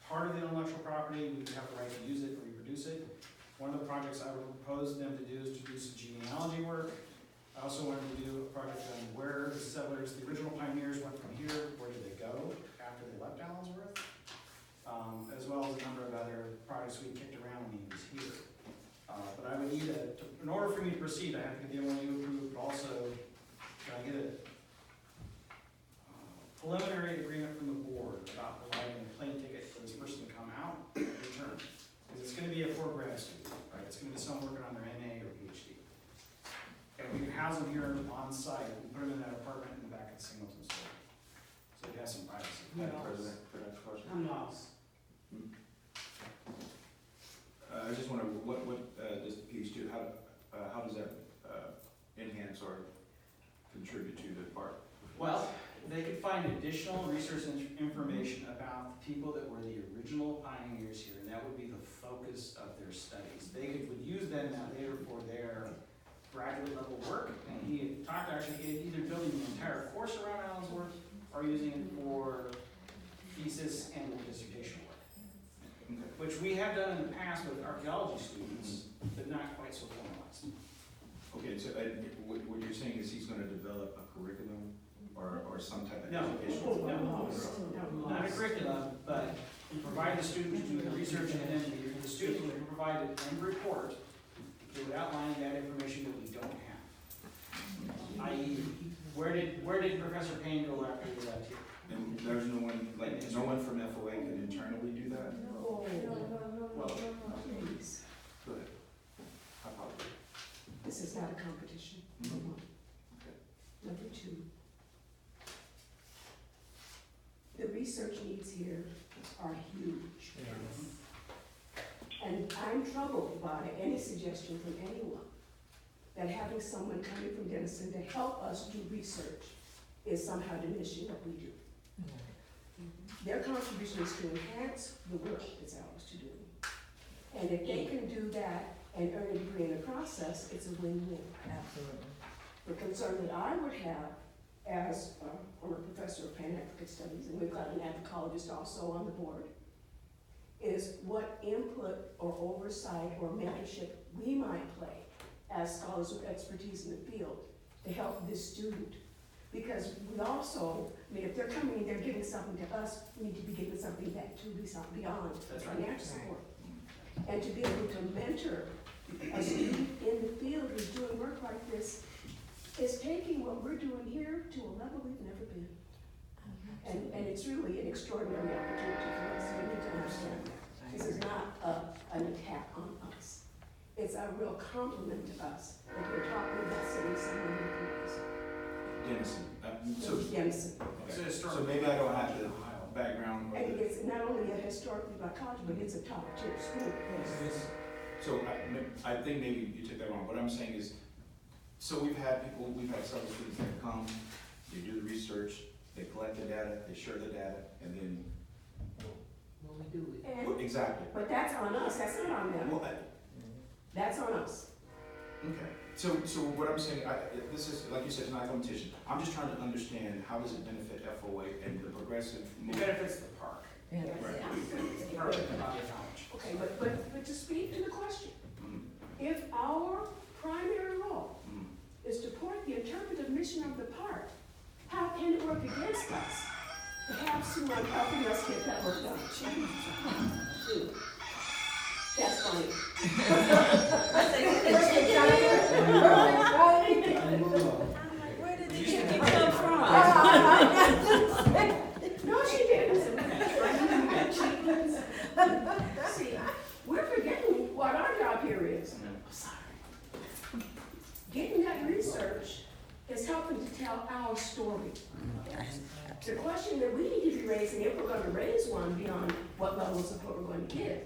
[SPEAKER 5] part of the intellectual property, we would have the right to use it, reproduce it. One of the projects I would propose them to do is to do some genealogy work. I also wanted to do a project on where the settlers, the original pioneers went from here, where did they go after they left Allensworth? As well as a number of other projects we kicked around when he was here. But I would need in order for me to proceed, I have to get the MOU approved, but also, can I get a preliminary agreement from the board about providing a plane ticket for this person to come out and return? Because it's gonna be a for grad student, right? It's gonna be someone working on their MA or PhD. And we can house them here on site, we put them in that apartment in the back of the Singleton store. So you have some privacy.
[SPEAKER 8] Madam President, could I ask a question?
[SPEAKER 6] I'm lost.
[SPEAKER 8] I just wonder, what does the PhD, how does that enhance or contribute to the park?
[SPEAKER 5] Well, they could find additional research and information about the people that were the original pioneers here, and that would be the focus of their studies. They would use them now later for their graduate level work, and he had talked actually either building the entire course around Allensworth or using it for thesis and dissertation work, which we have done in the past with archaeology students, but not quite so formalized.
[SPEAKER 8] Okay, so what you're saying is he's gonna develop a curriculum or some type of
[SPEAKER 5] No,
[SPEAKER 8] educational?
[SPEAKER 5] no, not a curriculum, but you provide the student to do the research, and then the student will provide an end report that would outline that information that we don't have. I.e., where did Professor Payne go after he left here?
[SPEAKER 8] And there's no one, no one from FOA can internally do that?
[SPEAKER 6] No,
[SPEAKER 5] Well,
[SPEAKER 6] please.
[SPEAKER 8] Go ahead. I apologize.
[SPEAKER 6] This is not a competition, number one. Number two, the research needs here are huge. And I'm troubled by any suggestion from anyone that having someone coming from Denison to help us do research is somehow diminishing what we do. Their contribution is to enhance the work that's ours to do. And if they can do that and earn a degree in the process, it's a win-win.
[SPEAKER 3] Absolutely.
[SPEAKER 6] The concern that I would have as a former professor of Pan-African Studies, and we've got an anthropologist also on the board, is what input or oversight or mentorship we might play as scholars with expertise in the field to help this student. Because we also, if they're coming and they're giving something to us, we need to be giving something back to something beyond
[SPEAKER 5] That's right.
[SPEAKER 6] financial support. And to be able to mentor a student in the field who's doing work like this is taking what we're doing here to a level we've never been. And it's really an extraordinary opportunity for us. We need to understand that. This is not an attack on us. It's a real compliment to us that we're talking about sending someone new careers.
[SPEAKER 8] Denison,
[SPEAKER 6] Denison.
[SPEAKER 8] okay. So maybe I don't have the background or
[SPEAKER 6] And
[SPEAKER 8] the,
[SPEAKER 6] it's not only a historically black college, but it's a top tier school.
[SPEAKER 8] so I think maybe you took that wrong. What I'm saying is, so we've had several students that come, they do the research, they collect the data, they share the data, and then,
[SPEAKER 3] When we do it.
[SPEAKER 6] And,
[SPEAKER 8] exactly.
[SPEAKER 6] but that's on us, that's not on them.
[SPEAKER 8] Well,
[SPEAKER 6] That's on us.
[SPEAKER 8] Okay, so what I'm saying, this is, like you said, it's not a competition. I'm just trying to understand how does it benefit FOA and the progressive
[SPEAKER 5] It
[SPEAKER 8] movement?
[SPEAKER 5] benefits the park.
[SPEAKER 8] Right.
[SPEAKER 5] The park and not the college.
[SPEAKER 6] Okay, but to speak to the question,
[SPEAKER 8] Mhm,
[SPEAKER 6] if our primary role
[SPEAKER 8] mhm.
[SPEAKER 6] is to support the interpretive mission of the park, how can it work against us to have someone helping us get that work done? That's funny.
[SPEAKER 3] Where did it come from?
[SPEAKER 6] No, she didn't. See, we're forgetting what our job here is. Getting that research is helping to tell our story. The question that we need to be raising, if we're gonna raise one beyond what level of support we're going to give,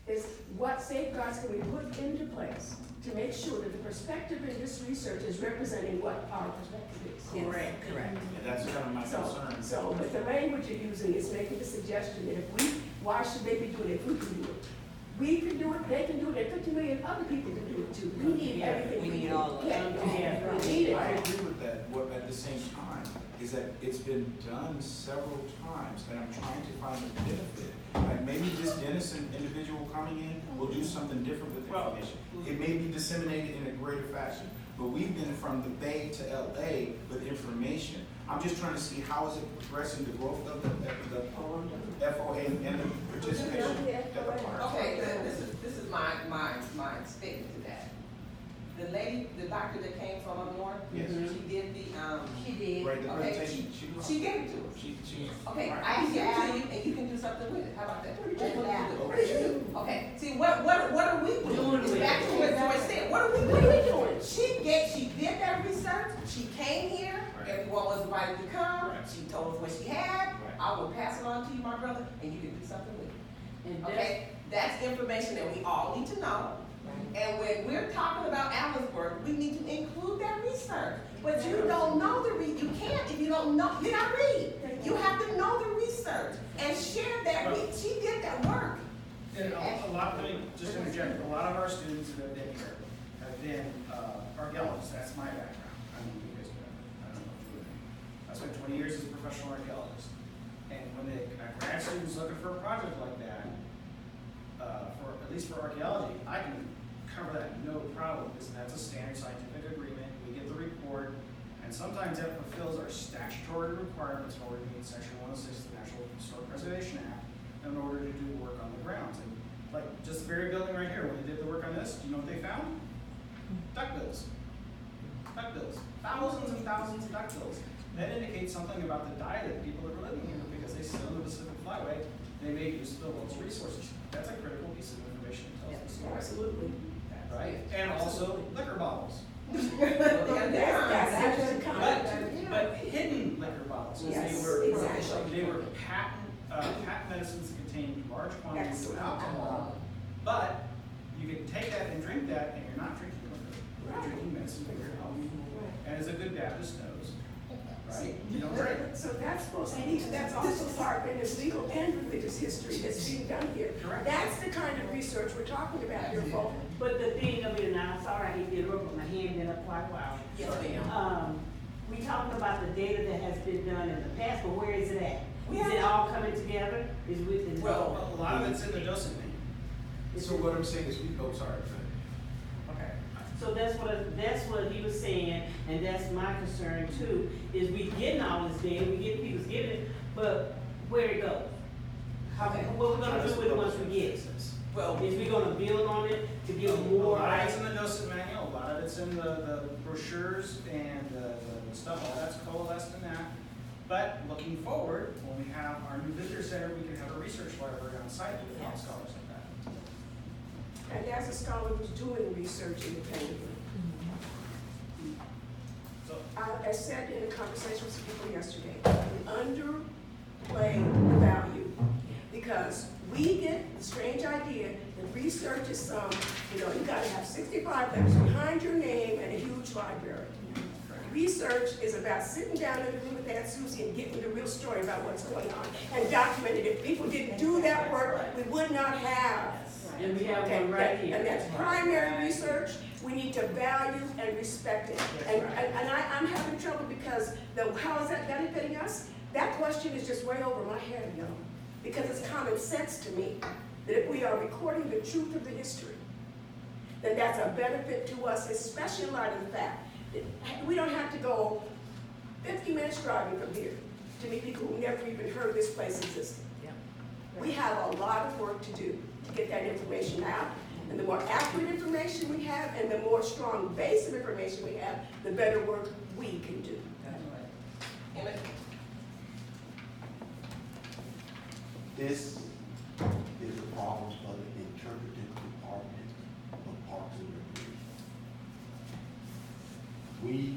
[SPEAKER 6] is what safeguards can we put into place to make sure that the perspective in this research is representing what our perspective is.
[SPEAKER 11] Correct.
[SPEAKER 8] And that's kind of my concern.
[SPEAKER 6] But the language you're using is making the suggestion that why should they be doing it if we can do it? We can do it, they can do it, and 50 million other people can do it too. We need everything.
[SPEAKER 11] We need all of it.
[SPEAKER 6] Yeah, we need
[SPEAKER 8] I
[SPEAKER 6] it.
[SPEAKER 8] agree with that. What, at the same time, is that it's been done several times, and I'm trying to find a benefit. Like, maybe this Denison individual coming in will do something different with the information. It may be disseminated in a greater fashion, but we've been from the Bay to LA with information. I'm just trying to see how is it progressing the growth of the FOA and the participation at the park.
[SPEAKER 2] Okay, this is my statement to that. The lady, the doctor that came from up north,
[SPEAKER 8] Yes.
[SPEAKER 2] she did the,
[SPEAKER 3] She did.
[SPEAKER 8] Right, the
[SPEAKER 2] Okay,
[SPEAKER 8] presentation,
[SPEAKER 2] she gave it to us.
[SPEAKER 8] she.
[SPEAKER 2] Okay,
[SPEAKER 8] right.
[SPEAKER 2] I can give it to you and you can do something with it. How about that?
[SPEAKER 3] What did you do?
[SPEAKER 2] What did you do? Okay, see, what are we doing? It's back to what Joy said. What are we doing? She did that research. She came here.
[SPEAKER 8] Right.
[SPEAKER 2] Everyone was invited to come.
[SPEAKER 8] Right.
[SPEAKER 2] She told us what she had.
[SPEAKER 8] Right.
[SPEAKER 2] I will pass it on to you, my brother, and you can do something with it.
[SPEAKER 3] And that's-
[SPEAKER 2] Okay, that's information that we all need to know. And when we're talking about Allen's, we need to include that research. But you don't know you can't if you don't know, you gotta read. You have to know the research and share that, she did that work.
[SPEAKER 5] And a lot, let me just interject, a lot of our students that have been here have been archaeologists, that's my background. I mean, you guys know, I don't know if you would. I spent 20 years as a professional archaeologist. And when a grad student's looking for a project like that, at least for archaeology, I can cover that no problem, because that's a standard scientific agreement, we get the report, and sometimes that fulfills our statutory requirements in order to meet Section 106 of the National Historic Preservation Act, in order to do work on the grounds. And like, just the very building right here, when they did the work on this, do you know what they found? Duckbills. Duckbills. Thousands and thousands of duckbills. That indicates something about the diet of the people that were living here, because they sit on the Pacific Flyway, they made use of the world's resources. That's a critical piece of information that tells the story.
[SPEAKER 6] Absolutely.
[SPEAKER 5] Right? And also liquor bottles.
[SPEAKER 6] That's actually
[SPEAKER 5] But hidden liquor bottles, because
[SPEAKER 6] Yes,
[SPEAKER 5] they were patent medicines that contained large quantities of alcohol. But you can take that and drink that, and you're not drinking liquor. You're drinking medicine for your health. And as a good Baptist knows, right? You don't drink.
[SPEAKER 6] So that's supposed to be, that's also part of its legal and religious history that's being done here.
[SPEAKER 5] Correct.
[SPEAKER 6] That's the kind of research we're talking about here, folks.
[SPEAKER 12] But the thing of it, and I'm sorry I didn't get over, my hand been up quite a while.
[SPEAKER 2] Yes, ma'am.
[SPEAKER 12] We talking about the data that has been done in the past, but where is it at?
[SPEAKER 2] We
[SPEAKER 12] Is it
[SPEAKER 2] have-
[SPEAKER 12] all coming together? Is with the?
[SPEAKER 2] Well,
[SPEAKER 5] A lot of it's in the docent manual.
[SPEAKER 8] So what I'm saying is, sorry.
[SPEAKER 5] Okay.
[SPEAKER 12] So that's what he was saying, and that's my concern too, is we getting all this data, we get people's getting it, but where it goes? What we gonna do with it once we get it?
[SPEAKER 2] Well,
[SPEAKER 12] Is we gonna build on it to give
[SPEAKER 5] A
[SPEAKER 12] more?
[SPEAKER 5] lot of it's in the docent manual, a lot of it's in the brochures and the stuff, all that's coalesced in that. But looking forward, when we have our new visitor center, we can have a research library on site with help scholars like that.
[SPEAKER 6] And as a scholar who's doing research independently,
[SPEAKER 5] So,
[SPEAKER 6] I said in a conversation with some people yesterday, we underplay the value. Because we get the strange idea that research is you gotta have 65 letters behind your name and a huge library. Research is about sitting down in the room with Aunt Susie and getting the real story about what's going on and documenting it. If people didn't do that work, we would not have
[SPEAKER 12] And we have
[SPEAKER 6] Okay,
[SPEAKER 12] one right here.
[SPEAKER 6] And that's
[SPEAKER 12] Right.
[SPEAKER 6] primary research, we need to value and respect it.
[SPEAKER 12] That's right.
[SPEAKER 6] And I'm having trouble because how is that benefiting us? That question is just way over my head, you know, because it's common sense to me that if we are recording the truth of the history, then that's a benefit to us, especially in light of the fact that we don't have to go 50 minutes driving from here to meet people who never even heard this place existed. We have a lot of work to do to get that information out, and the more accurate information we have and the more strong base of information we have, the better work we can do.
[SPEAKER 2] Emmett?
[SPEAKER 4] This is a problem for the interpretive department of Parks and Recreation. We,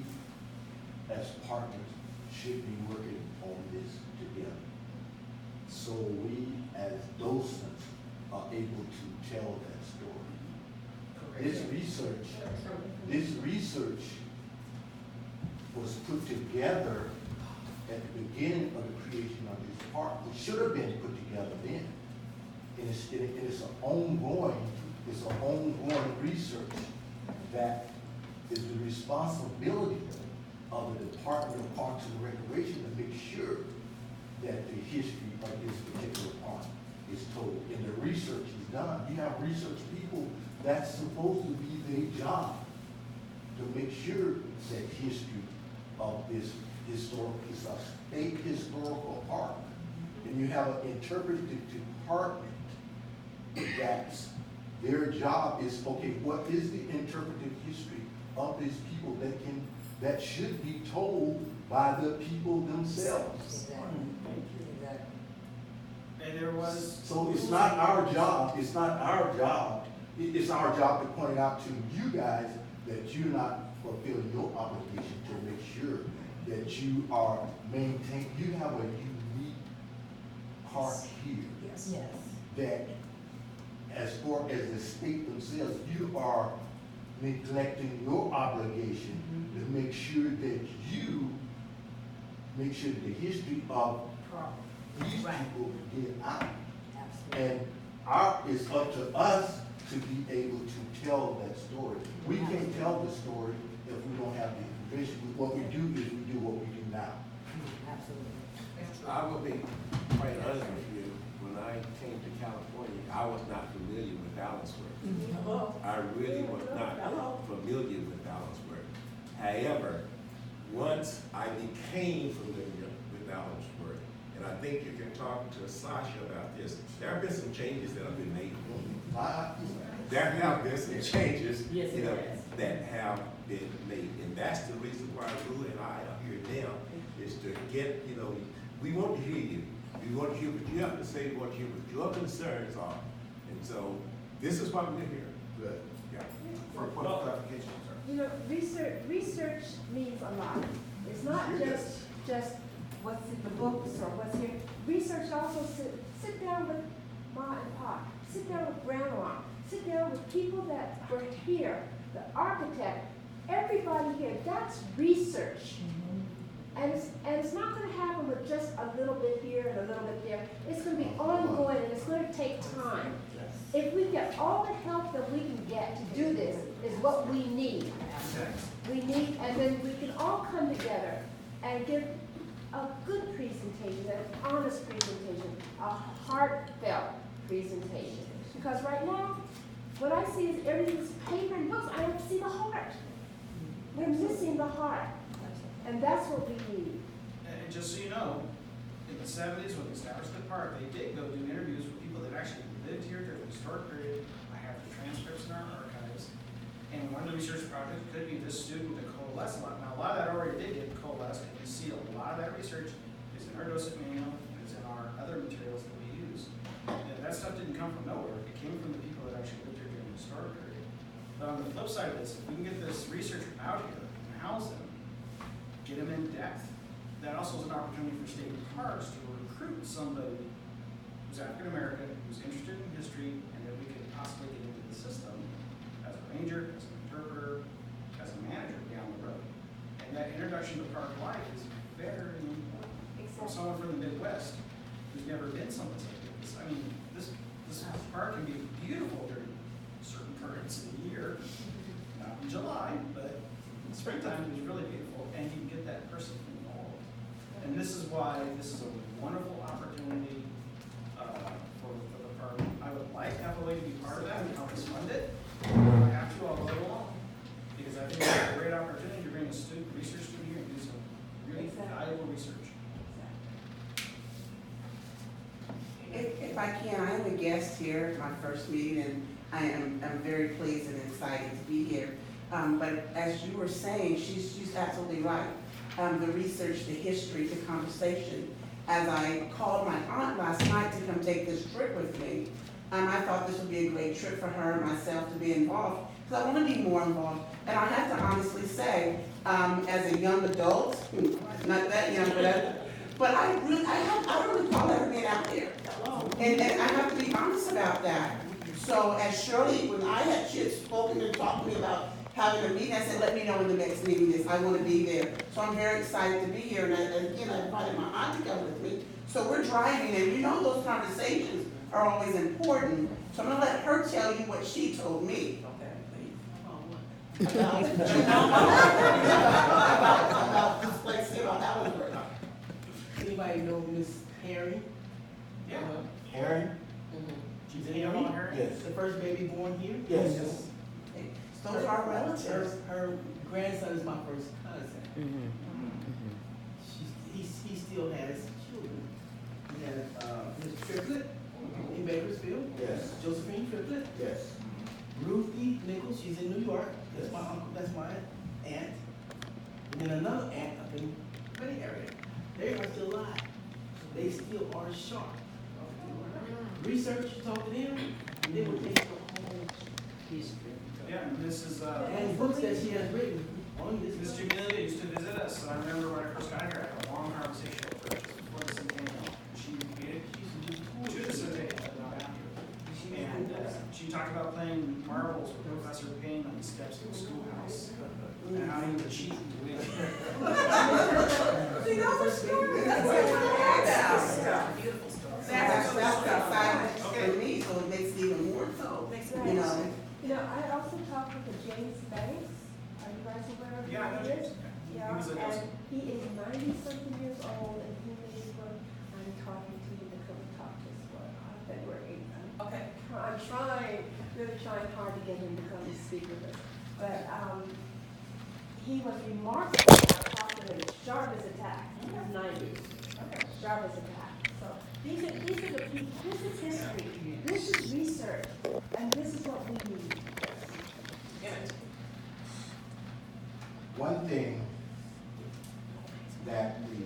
[SPEAKER 4] as partners, should be working on this together. So we, as docents, are able to tell that story. This research was put together at the beginning of the creation of this park. It should have been put together then. And it's an ongoing research that is the responsibility of the Department of Parks and Recreation to make sure that the history of this particular park is told. And the research is done. You have research people, that's supposed to be their job, to make sure that history of this historic, is a state historical park. And you have an interpretive department that's, their job is, okay, what is the interpretive history of these people that should be told by the people themselves?
[SPEAKER 5] And there was.
[SPEAKER 4] So it's not our job, it's our job to point out to you guys that you're not fulfilling your obligation to make sure that you are maintaining, you have a unique park here.
[SPEAKER 6] Yes.
[SPEAKER 4] That as far as the state themselves, you are neglecting your obligation to make sure that the history of these people get out. And it's up to us to be able to tell that story. We can't tell the story if we don't have the information. What we do is we do what we do now.
[SPEAKER 7] I will be quite honest with you, when I came to California, I was not familiar with Allen'sworth. I really was not familiar with Allen'sworth. However, once I became familiar with Allen'sworth, and I think you can talk to Sasha about this, there have been some changes that have been made. There have been some changes,
[SPEAKER 12] Yes,
[SPEAKER 7] you know,
[SPEAKER 12] it has.
[SPEAKER 7] that have been made. And that's the reason why Lou and I are here now, is to get, you know, we want to hear you. We want to hear what you have to say, what your concerns are. And so this is why we're here.
[SPEAKER 4] Good.
[SPEAKER 7] Yeah.
[SPEAKER 8] For a point of clarification, sir.
[SPEAKER 13] You know, research means a lot. It's not just what's in the books or what's here. Research also sit down with Ma and Pop, sit down with Grandma, sit down with people that were here, the architect, everybody here. That's research. And it's not going to happen with just a little bit here and a little bit there. It's going to be ongoing and it's going to take time. If we get all the help that we can get to do this, is what we need. We need, and then we can all come together and give a good presentation, an honest presentation, a heartfelt presentation. Because right now, what I see is everything's paper and books. I don't see the heart. We're missing the heart. And that's what we need.
[SPEAKER 5] And just so you know, in the 70s when they established the park, they did go do interviews with people that actually lived here during the historic period. I have the transcripts in our archives. And one of the research projects could be this student to coalesce a lot. Now, a lot of that already did get coalesced, and you see a lot of that research is in our docent manual, and it's in our other materials that we use. And that stuff didn't come from nowhere. It came from the people that actually lived here during the historic period. But on the flip side of this, if we can get this researcher out here and house them, get them in depth, that also is an opportunity for state parks to recruit somebody who's African American, who's interested in history, and that we could possibly get into the system as a ranger, as an interpreter, as a manager down the road. And that introduction to park life is very important. For someone from the Midwest who's never been someplace like this. I mean, this this park can be beautiful during certain currents of the year, not in July, but in springtime it was really beautiful, and you can get that person involved. And this is why this is a wonderful opportunity for the park. I would like FOA to be part of that and help us fund it. If I have to, I'll go along, because I think it's a great opportunity to bring a research student here and do some really valuable research.
[SPEAKER 2] If I can, I am a guest here at my first meeting, and I'm very pleased and excited to be here. But as you were saying, she's absolutely right. The research, the history, the conversation. As I called my aunt last night to come take this trip with me, I thought this would be a great trip for her and myself to be involved, because I want to be more involved. And I have to honestly say, as a young adult, not that young, but I really call her being out there. And I have to be honest about that. So as Shirley, when she had spoken and talked to me about having a meeting, I said, let me know when the next meeting is. I want to be there. So I'm very excited to be here, and again, I invited my aunt to come with me. So we're driving, and you know those conversations are always important. So I'm gonna let her tell you what she told me. Okay, please. About this place, how that would work.
[SPEAKER 14] Anybody know Miss Harry?
[SPEAKER 5] Yeah.
[SPEAKER 14] Harry?
[SPEAKER 5] She's in here?
[SPEAKER 14] Yes. The first baby born here?
[SPEAKER 4] Yes.
[SPEAKER 2] Those are relatives.
[SPEAKER 14] Her grandson is my first cousin. He still has children. He has, Miss Triplett in Bakersfield.
[SPEAKER 4] Yes.
[SPEAKER 14] Josephine Triplett.
[SPEAKER 4] Yes.
[SPEAKER 14] Ruthie Nichols, she's in New York. That's my uncle, that's my aunt. And then another aunt up in the Bay Area. They are still alive. They still are sharp. Research, talk to them, and they will take the whole history.
[SPEAKER 5] Yeah, and this is,
[SPEAKER 14] And books that she has written on this.
[SPEAKER 5] Ms. Jamelia used to visit us, and I remember when I first got here, I had a long conversation with her just before the centennial. She was a centennial, but not after. And she talked about playing marbles with Professor Payne on the steps of the schoolhouse, and how he would cheat and win.
[SPEAKER 2] See, those are stories. That's
[SPEAKER 11] Beautiful story.
[SPEAKER 2] that's outside for me, so it makes it even more so. You know.
[SPEAKER 13] You know, I also talked with James Banks. Are you guys aware of
[SPEAKER 5] Yeah, I know
[SPEAKER 13] who he
[SPEAKER 5] James.
[SPEAKER 13] is?
[SPEAKER 5] He
[SPEAKER 13] Yeah,
[SPEAKER 5] was a
[SPEAKER 13] and he is 90-something years old, and he is what I'm talking to you to come talk to us for February 8th.
[SPEAKER 2] Okay.
[SPEAKER 13] I'm trying, really trying hard to get him to come and speak with us. But he was remarkable. I talked to him, sharp as a tack. He was 90. Sharp as a tack. So these are the people. This is history. This is research, and this is what we need.
[SPEAKER 4] One thing that the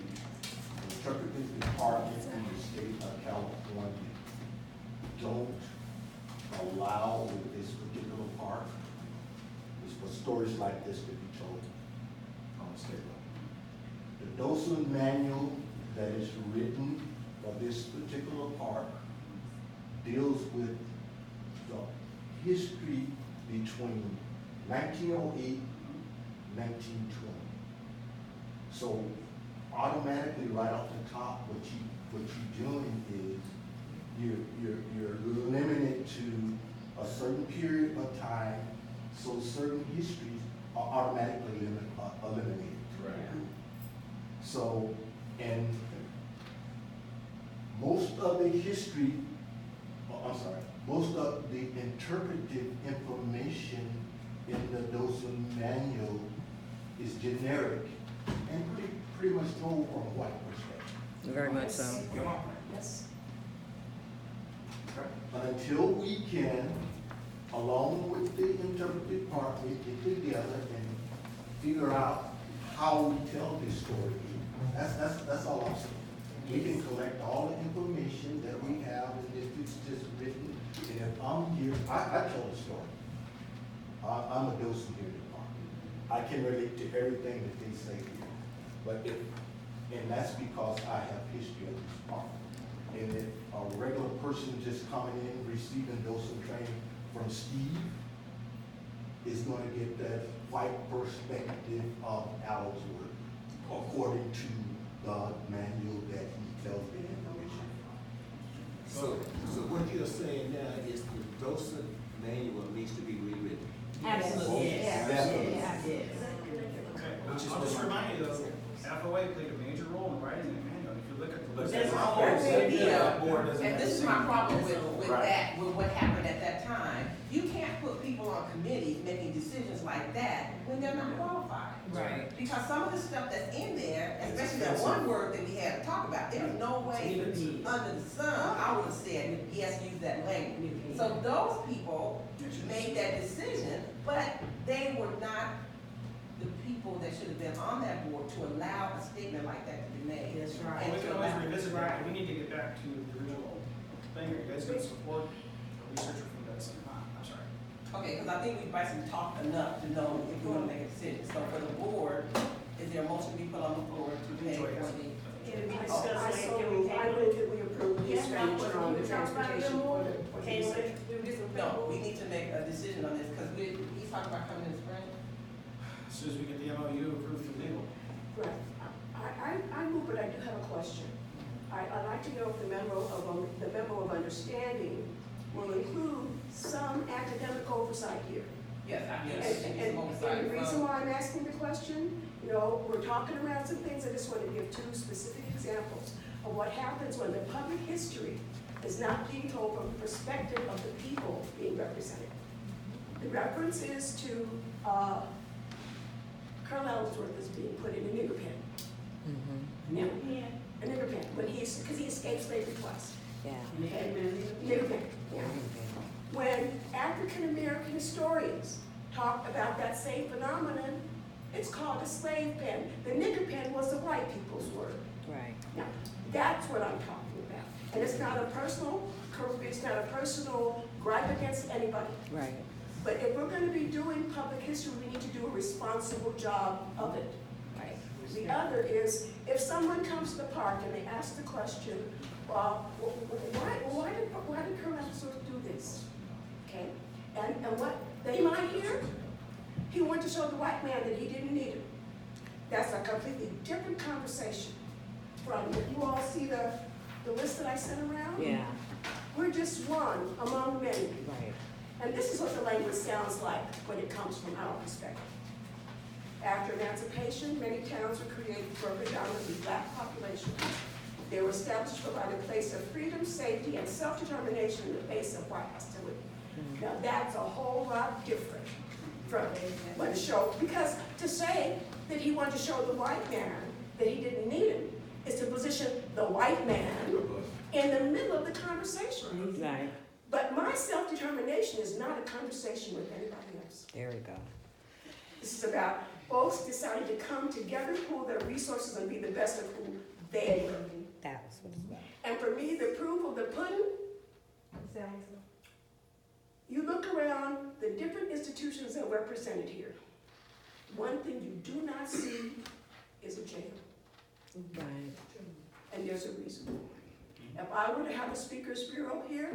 [SPEAKER 4] interpretive department in the state of California don't allow with this particular park is for stories like this to be told on the state level. The docent manual that is written for this particular park deals with the history between 1908 1920. So automatically right off the top, what you're doing is you're limited to a certain period of time, so certain histories are automatically eliminated.
[SPEAKER 8] Right.
[SPEAKER 4] So, and most of the history, most of the interpretive information in the docent manual is generic and pretty much told from a white perspective.
[SPEAKER 11] Very much so.
[SPEAKER 4] Come on.
[SPEAKER 2] Yes.
[SPEAKER 4] But until we can, along with the interpretive department, get together and figure out how we tell this story, that's all I'm saying. We can collect all the information that we have, and if it's just written, and if I'm here, I tell the story. I'm a docent here in the department. I can relate to everything that they say here. But and that's because I have history of this park. And if a regular person just coming in, receiving docent training from Steve, is gonna get that white perspective of Ellsworth according to the manual that he tells the information.
[SPEAKER 7] So what you you're saying now is the docent manual needs to be rewritten.
[SPEAKER 12] Absolutely, yes,
[SPEAKER 7] Definitely.
[SPEAKER 12] yes, yes.
[SPEAKER 5] Okay,
[SPEAKER 7] Which is
[SPEAKER 5] I'll just
[SPEAKER 7] what-
[SPEAKER 5] remind you though, FOA played a major role in writing the manual. If you look at the.
[SPEAKER 8] But
[SPEAKER 12] That's
[SPEAKER 8] our
[SPEAKER 12] all.
[SPEAKER 8] board doesn't
[SPEAKER 2] And
[SPEAKER 8] have
[SPEAKER 2] this
[SPEAKER 8] the
[SPEAKER 2] is
[SPEAKER 8] same-
[SPEAKER 2] my problem with
[SPEAKER 8] Right.
[SPEAKER 2] that, with what happened at that time. You can't put people on committees making decisions like that when they're not qualified.
[SPEAKER 11] Right.
[SPEAKER 2] Because some of the stuff that's in there, especially that one word that we had to talk about, there's no way
[SPEAKER 12] Indeed.
[SPEAKER 2] under the sun, I would have said, yes, use that language. So those people made that decision, but they were not the people that should have been on that board to allow a statement like that to be made.
[SPEAKER 12] That's
[SPEAKER 5] Well,
[SPEAKER 12] right.
[SPEAKER 5] we can always revisit that, we need to get back to the original thing, are you guys gonna support a researcher from that same, I'm sorry.
[SPEAKER 2] Okay, because I think we've basically talked enough to know if we want to make a decision. So for the board, is there a motion to be put on the floor to pay for the?
[SPEAKER 12] Can we
[SPEAKER 6] I
[SPEAKER 12] discuss that? Can we
[SPEAKER 6] move
[SPEAKER 12] table it?
[SPEAKER 6] that we approve the expenditure on the transportation for the
[SPEAKER 12] Table it, do this in
[SPEAKER 2] No, we need to make a decision on this because he's talking about coming in the spring.
[SPEAKER 5] As soon as we get the MOU approved through legal.
[SPEAKER 6] Right. I move, but I do have a question. I'd like to know if the memo of understanding will include some academic oversight here.
[SPEAKER 2] Yes, I
[SPEAKER 6] And,
[SPEAKER 2] guess.
[SPEAKER 6] and the reason why I'm asking the question, you know, we're talking around some things, I just want to give two specific examples of what happens when the public history is not being told from the perspective of the people being represented. The reference is to, Colonel Ellsworth is being put in a nigger pen. Now, a nigger pen, because he escaped slavery twice. Nigger pen, yeah. When African-American historians talk about that same phenomenon, it's called a slave pen. The nigger pen was the white people's word.
[SPEAKER 11] Right.
[SPEAKER 6] Now, that's what I'm talking about. And it's not a personal gripe against anybody.
[SPEAKER 11] Right.
[SPEAKER 6] But if we're gonna be doing public history, we need to do a responsible job of it.
[SPEAKER 11] Right.
[SPEAKER 6] The other is, if someone comes to the park and they ask the question, why did Colonel Ellsworth do this? Okay, and what they might hear, he wanted to show the white man that he didn't need him. That's a completely different conversation from, you all see the list that I sent around?
[SPEAKER 11] Yeah.
[SPEAKER 6] We're just one among many.
[SPEAKER 11] Right.
[SPEAKER 6] And this is what the language sounds like when it comes from our perspective. After emancipation, many towns were created for a predominantly black population. They were established to provide a place of freedom, safety, and self-determination in the face of white hostility. Now, that's a whole lot different from what to show, because to say that he wanted to show the white man that he didn't need him is to position the white man in the middle of the conversation.
[SPEAKER 11] Right.
[SPEAKER 6] But my self-determination is not a conversation with anybody else.
[SPEAKER 11] There we go.
[SPEAKER 6] This is about folks deciding to come together, pool their resources, and be the best of who they were.
[SPEAKER 11] That was what it's about.
[SPEAKER 6] And for me, the proof of the pudding, you look around the different institutions that are represented here. One thing you do not see is a jail.
[SPEAKER 11] Right.
[SPEAKER 6] And there's a reason why. If I were to have a speakers bureau here,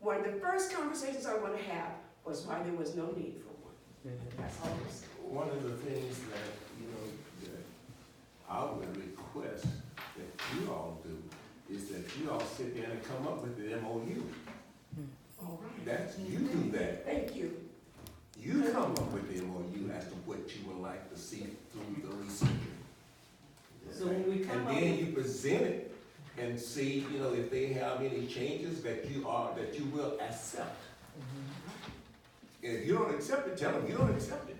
[SPEAKER 6] one of the first conversations I want to have was why there was no need for one. That's all I'm saying.
[SPEAKER 7] One of the things that, that I would request that you all do is that you all sit down and come up with the MOU.
[SPEAKER 6] All right.
[SPEAKER 7] That's, you do that.
[SPEAKER 6] Thank you.
[SPEAKER 7] You come up with the MOU as to what you would like to see through the research.
[SPEAKER 12] So when we come
[SPEAKER 7] And
[SPEAKER 12] up
[SPEAKER 7] then
[SPEAKER 12] with-
[SPEAKER 7] you present it and see, if they have any changes that you will accept. And if you don't accept it, tell them you don't accept it.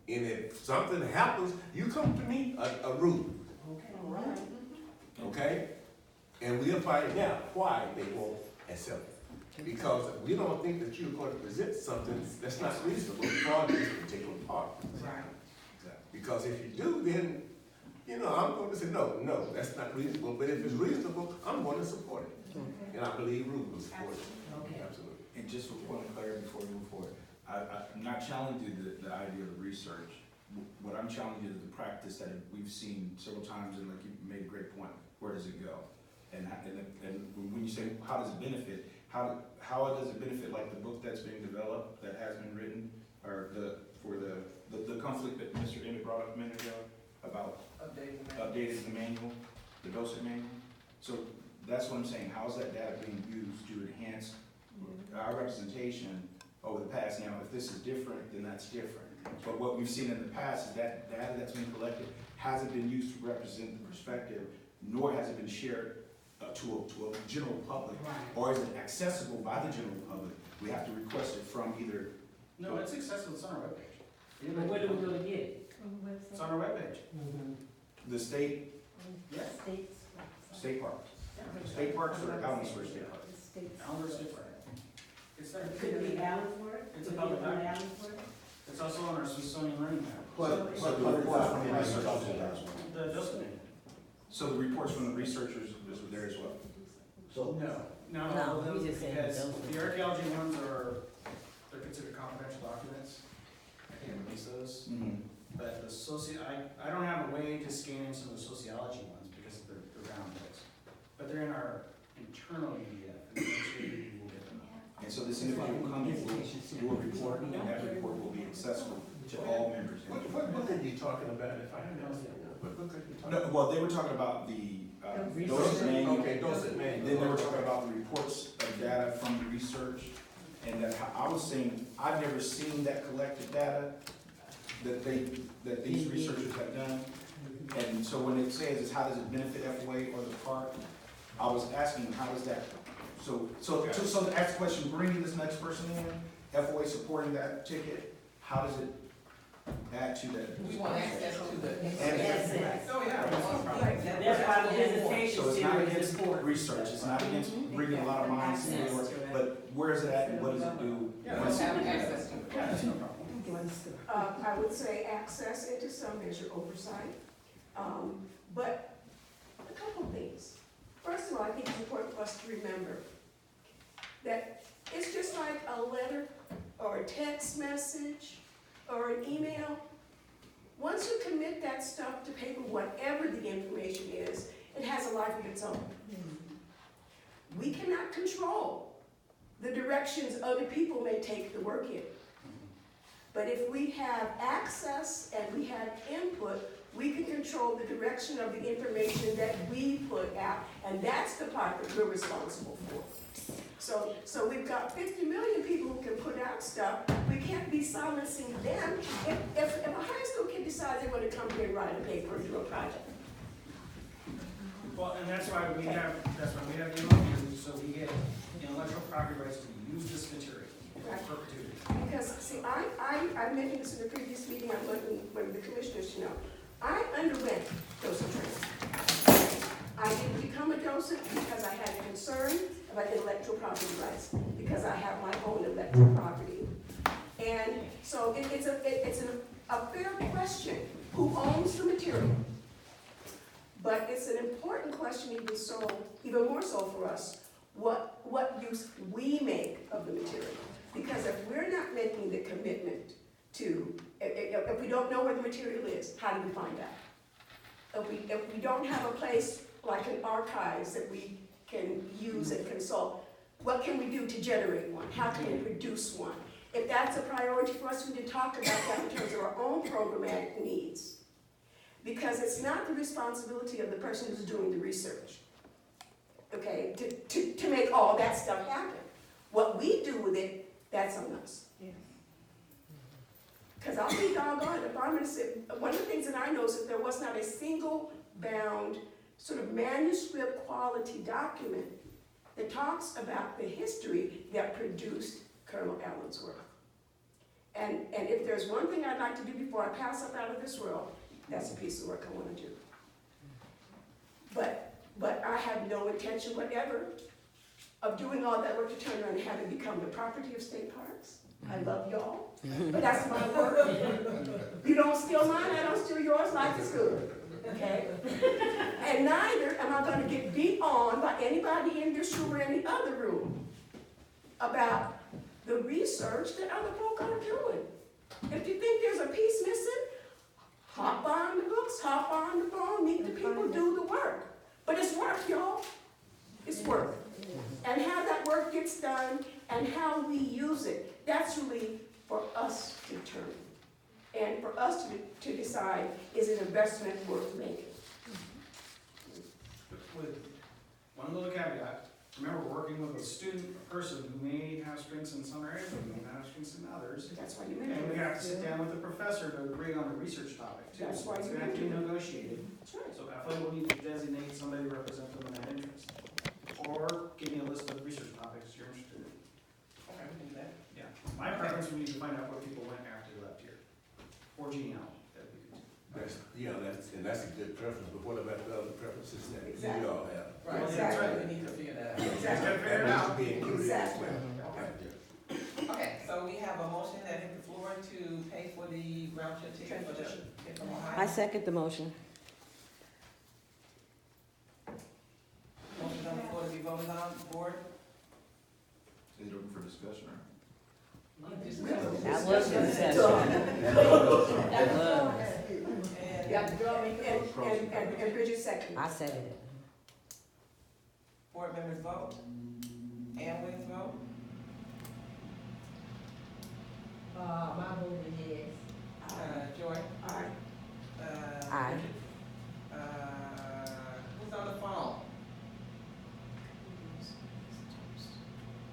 [SPEAKER 7] And if something happens, you come to me, a rule,
[SPEAKER 6] All right.
[SPEAKER 7] okay? And we'll find out why they won't accept it. Because we don't think that you're going to present something that's not reasonable for this particular part.
[SPEAKER 12] Right.
[SPEAKER 7] Because if you do, then, I'm going to say, no, that's not reasonable. But if it's reasonable, I'm going to support it. And I believe Ruth will support it.
[SPEAKER 12] Okay.
[SPEAKER 7] Absolutely.
[SPEAKER 8] And just for point of clarity before we move forward, I'm not challenging the idea of research. What I'm challenging is the practice that we've seen several times, and like you made a great point, where does it go? And when you say, how does it benefit, how does it benefit, like the book that's being developed, that has been written, or the conflict that Mr. Emmett brought up a minute ago about updating the manual, the docent manual? So that's what I'm saying, how is that data being used to enhance our representation over the past. Now, if this is different, then that's different. But what we've seen in the past is that data that's been collected hasn't been used to represent the perspective, nor has it been shared to a general public, or is it accessible by the general public. We have to request it from either.
[SPEAKER 5] No, it's accessible, it's on our webpage.
[SPEAKER 12] Where do we go to get it?
[SPEAKER 5] It's on our webpage.
[SPEAKER 8] The state,
[SPEAKER 5] Yeah.
[SPEAKER 8] state parks. State parks or Allenstown State Park?
[SPEAKER 5] Allenstown State Park. It's there.
[SPEAKER 12] Could it be Allensworth?
[SPEAKER 5] It's a
[SPEAKER 12] Could it
[SPEAKER 5] public
[SPEAKER 12] be on
[SPEAKER 5] document.
[SPEAKER 12] Allensworth?
[SPEAKER 5] It's also on our Smithsonian Learning Map.
[SPEAKER 4] But the reports from the researchers.
[SPEAKER 5] The Josephine.
[SPEAKER 8] So the reports from the researchers is there as well?
[SPEAKER 4] So,
[SPEAKER 5] No,
[SPEAKER 11] No, he's just saying
[SPEAKER 5] because
[SPEAKER 11] those.
[SPEAKER 5] the archaeology ones they're considered confidential documents. I can't release those. But the I don't have a way to scan in some of the sociology ones because they're bound books. But they're in our internal media, and eventually we will get them out.
[SPEAKER 8] And so this individual will come in, will do a report, and that report will be accessible to all members.
[SPEAKER 4] what are you talking about, if I can ask? What are you talking
[SPEAKER 8] No,
[SPEAKER 4] about?
[SPEAKER 8] well, they were talking about the,
[SPEAKER 12] Research.
[SPEAKER 8] those manual.
[SPEAKER 4] Okay, those are manual.
[SPEAKER 8] Then they were talking about the reports of data from the research, and that I was saying, I've never seen that collected data that these researchers have done. And so when it says is how does it benefit FOA or the park, I was asking how does that, so to ask the question, bringing this next person in, FOA supporting that ticket, how does it add to that?
[SPEAKER 2] We want access to the.
[SPEAKER 5] Oh, yeah.
[SPEAKER 12] That's why the visitation
[SPEAKER 8] So it's not
[SPEAKER 12] series
[SPEAKER 8] against
[SPEAKER 12] is important.
[SPEAKER 8] research, it's not against bringing a lot of minds in, but where is it at and what does it do?
[SPEAKER 5] Yeah,
[SPEAKER 2] Have access to it.
[SPEAKER 5] Yeah, that's no problem.
[SPEAKER 6] I would say access and to some measure oversight. But a couple of things. First of all, I think it's important for us to remember that it's just like a letter or a text message or an email. Once you commit that stuff to paper, whatever the information is, it has a life of its own. We cannot control the directions other people may take the work in. But if we have access and we have input, we can control the direction of the information that we put out. And that's the part that we're responsible for. So we've got 50 million people who can put out stuff. We can't be silencing them. If a high school kid decides they want to come here and write a paper or do a project.
[SPEAKER 5] Well, and that's why we have the MOU, so we get intellectual property rights to use this material in perpetuity.
[SPEAKER 6] Because, see, I mentioned this in the previous meeting, I'm letting the commissioners to know. I underwent docent training. I didn't become a docent because I had a concern about intellectual property rights, because I have my own intellectual property. And so it's a fair question, who owns the material? But it's an important question even more so for us, what use we make of the material. Because if we're not making the commitment to, if we don't know where the material is, how do we find out? If we don't have a place like an archives that we can use and consult, what can we do to generate one? How can we produce one? If that's a priority for us, we need to talk about that in terms of our own programmatic needs. Because it's not the responsibility of the person who's doing the research, okay, to make all that stuff happen. What we do with it, that's on us. Because I'll be doggone if I'm gonna say, one of the things that I know is that there was not a single bound sort of manuscript quality document that talks about the history that produced Colonel Allensworth. And if there's one thing I'd like to do before I pass up out of this world, that's a piece of work I want to do. But I have no intention whatever of doing all that work to turn around and have it become the property of state parks. I love y'all, but that's my work. You don't steal mine, I don't steal yours, life is good, okay? And neither am I gonna get beat on by anybody in this room or any other room about the research that other folk are doing. If you think there's a piece missing, hop on the books, hop on the phone, meet the people, do the work. But it's work, y'all. It's work. And how that work gets done and how we use it, that's really for us to determine. And for us to decide, is it an investment worth making?
[SPEAKER 5] With one little caveat, remember, we're working with a student, a person who may have strengths in some areas, and may not have strengths in others.
[SPEAKER 6] That's why you
[SPEAKER 5] And
[SPEAKER 6] mentioned
[SPEAKER 5] we
[SPEAKER 6] it.
[SPEAKER 5] have to sit down with the professor to agree on the research topic too.
[SPEAKER 6] That's why
[SPEAKER 5] It's
[SPEAKER 6] you
[SPEAKER 5] gonna have to be
[SPEAKER 6] mentioned
[SPEAKER 5] negotiated.
[SPEAKER 6] That's right.
[SPEAKER 5] So FOA will need to designate somebody to represent them in that interest. Or give me a list of research topics you're interested in.
[SPEAKER 2] Okay, we can do that.
[SPEAKER 5] Yeah, my preference would be to find out where people went after they left here. Or genealogy, that'd be good too.
[SPEAKER 7] That's a good preference, but what about the other preferences that
[SPEAKER 6] Exactly.
[SPEAKER 7] we all have?
[SPEAKER 2] Right,
[SPEAKER 5] Well,
[SPEAKER 2] exactly,
[SPEAKER 5] that's
[SPEAKER 2] we need to figure that out.
[SPEAKER 6] Exactly.
[SPEAKER 5] Fair
[SPEAKER 7] That
[SPEAKER 5] enough.
[SPEAKER 7] needs to be included as
[SPEAKER 6] Exactly.
[SPEAKER 7] well.
[SPEAKER 2] Okay, so we have a motion that hit the floor to pay for the round trip ticket for the kid from Ohio.
[SPEAKER 3] I second the motion.
[SPEAKER 2] Motion on the floor to be voted on, board.
[SPEAKER 8] Is it open for discussion or?
[SPEAKER 3] That was the discussion. That was.
[SPEAKER 2] And
[SPEAKER 6] Yeah, and Bridget second.
[SPEAKER 3] I seconded it.
[SPEAKER 2] board members vote. Ann Williams vote.
[SPEAKER 3] My vote is yes.
[SPEAKER 2] Joy.
[SPEAKER 6] Aye.
[SPEAKER 3] Aye.
[SPEAKER 2] Who's on the phone?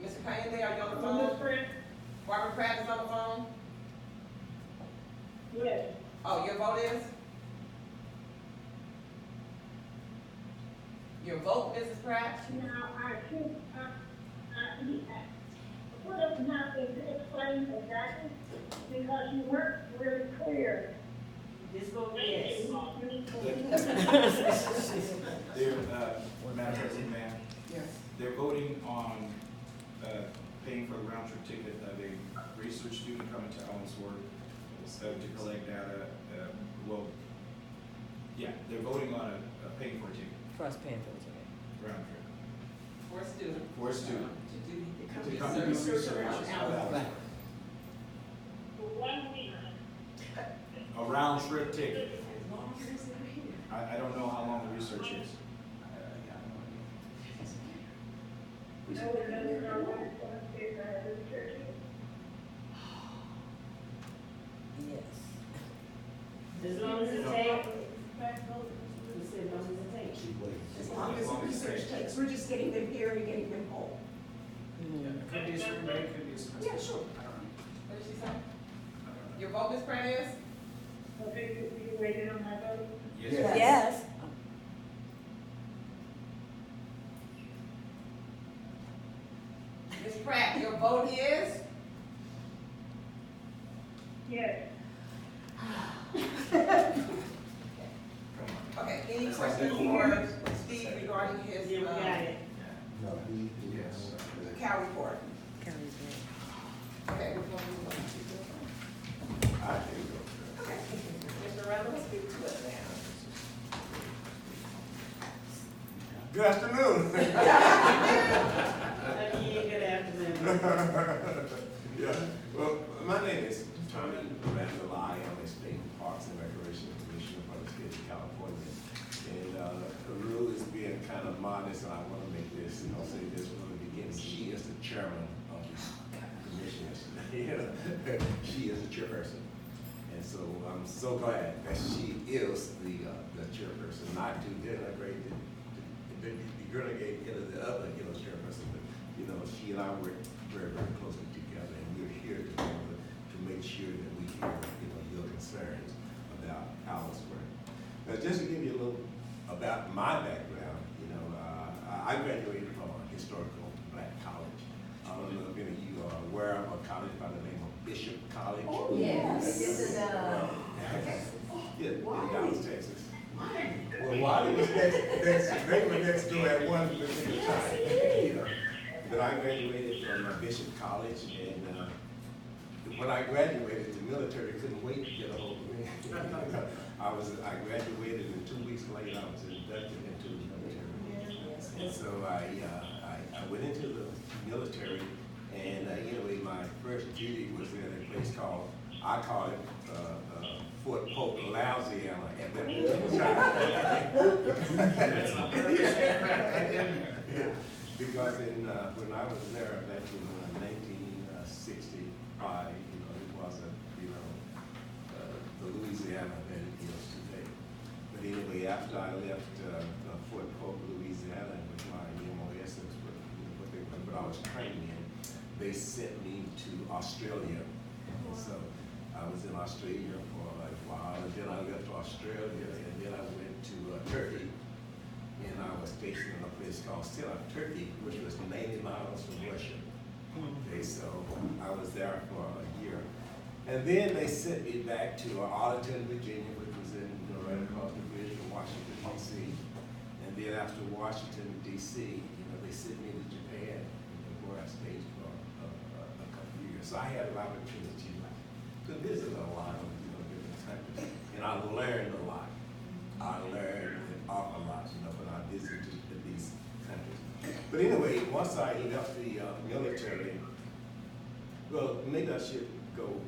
[SPEAKER 2] Mr. Kayende, are you on the phone? Barbara Pratt is on the phone?
[SPEAKER 10] Yes.
[SPEAKER 2] Oh, your vote is? Your vote, Mrs. Pratt?
[SPEAKER 10] Now, I think, what up now is to explain exactly, because you weren't really clear.
[SPEAKER 12] Just vote yes.
[SPEAKER 8] They're, Madam President, ma'am,
[SPEAKER 2] Yes.
[SPEAKER 8] they're voting on, paying for the round trip ticket of a research student coming to Ellensworth, to collect data, they're voting on paying for a ticket,
[SPEAKER 3] Trust Panther today.
[SPEAKER 8] round trip,
[SPEAKER 2] For a student.
[SPEAKER 8] for a student.
[SPEAKER 2] To
[SPEAKER 8] To come do research of Ellensworth.
[SPEAKER 3] Right.
[SPEAKER 10] For 1 week.
[SPEAKER 8] A round trip ticket. I don't know how long the research is.
[SPEAKER 10] No, it doesn't know what it's going to be, the church.
[SPEAKER 3] Yes.
[SPEAKER 12] As long as it takes. You said as long as it takes.
[SPEAKER 6] As long as the research takes, we're just getting them here and getting them home.
[SPEAKER 5] Yeah, it could be a spring break, it could be a semester.
[SPEAKER 6] Yeah, sure.
[SPEAKER 5] I don't know.
[SPEAKER 2] What did she say?
[SPEAKER 5] I don't know.
[SPEAKER 2] Your vote, Ms. Pratt, is?
[SPEAKER 10] Okay, you waited on my vote?
[SPEAKER 8] Yes.
[SPEAKER 3] Yes.
[SPEAKER 2] Ms. Pratt, your vote is?
[SPEAKER 10] Yes.
[SPEAKER 2] Okay, any questions for Steve regarding his,
[SPEAKER 12] Yeah, we got it.
[SPEAKER 4] No, he,
[SPEAKER 8] Yes.
[SPEAKER 2] Cal report?
[SPEAKER 3] Kelly's
[SPEAKER 2] Okay, which one do you want?
[SPEAKER 7] I think so.
[SPEAKER 2] Okay, Mr. Randall, speak to us now.
[SPEAKER 7] Good afternoon.
[SPEAKER 12] Good afternoon.
[SPEAKER 7] Yeah, well, my name is Tommy Randall. I am a state parks and recreation commissioner for the state of California. And Rue is being kind of modest, and I want to make this, say this from the beginning. She is the chairman of the commission. She is the chairperson. And so I'm so glad that she is the chairperson, not to denigrate the other chairperson, but she and I work very, very closely together, and we're here together to make sure that we hear, your concerns about Alice work. Now, just to give you a little about my background, I graduated from a historical black college. I don't know if any of you are aware of a college by the name of Bishop College.
[SPEAKER 6] Oh, yes.
[SPEAKER 3] This is
[SPEAKER 7] Yeah, in Dallas, Texas. Well, Wiley was they were next door at one particular time. But I graduated from Bishop College, and when I graduated, the military couldn't wait to get a hold of me. I graduated, and 2 weeks later, I was inducted into the military. And so I went into the military, and anyway, my first duty was in a place called, I call it Fort Polk, Louisiana, at that time. Because when I was there back in 1965, it wasn't, the Louisiana that it is today. But anyway, after I left Fort Polk, Louisiana, with my MOS, was training, they sent me to Australia. And so I was in Australia for a while, and then I left Australia, and then I went to Turkey. And I was stationed in a place called Stella, Turkey, which was 90 miles from Russia. Okay, so I was there for a year. And then they sent me back to Arlington, Virginia, which was in, right across the bridge from Washington, D.C. And then after Washington, D.C., they sent me to Japan, where I stayed for a couple of years. So I had an opportunity to visit a lot of different countries, and I learned a lot. I learned an awful lot, when I visited these countries. But anyway, once I left the military, well, maybe I should go,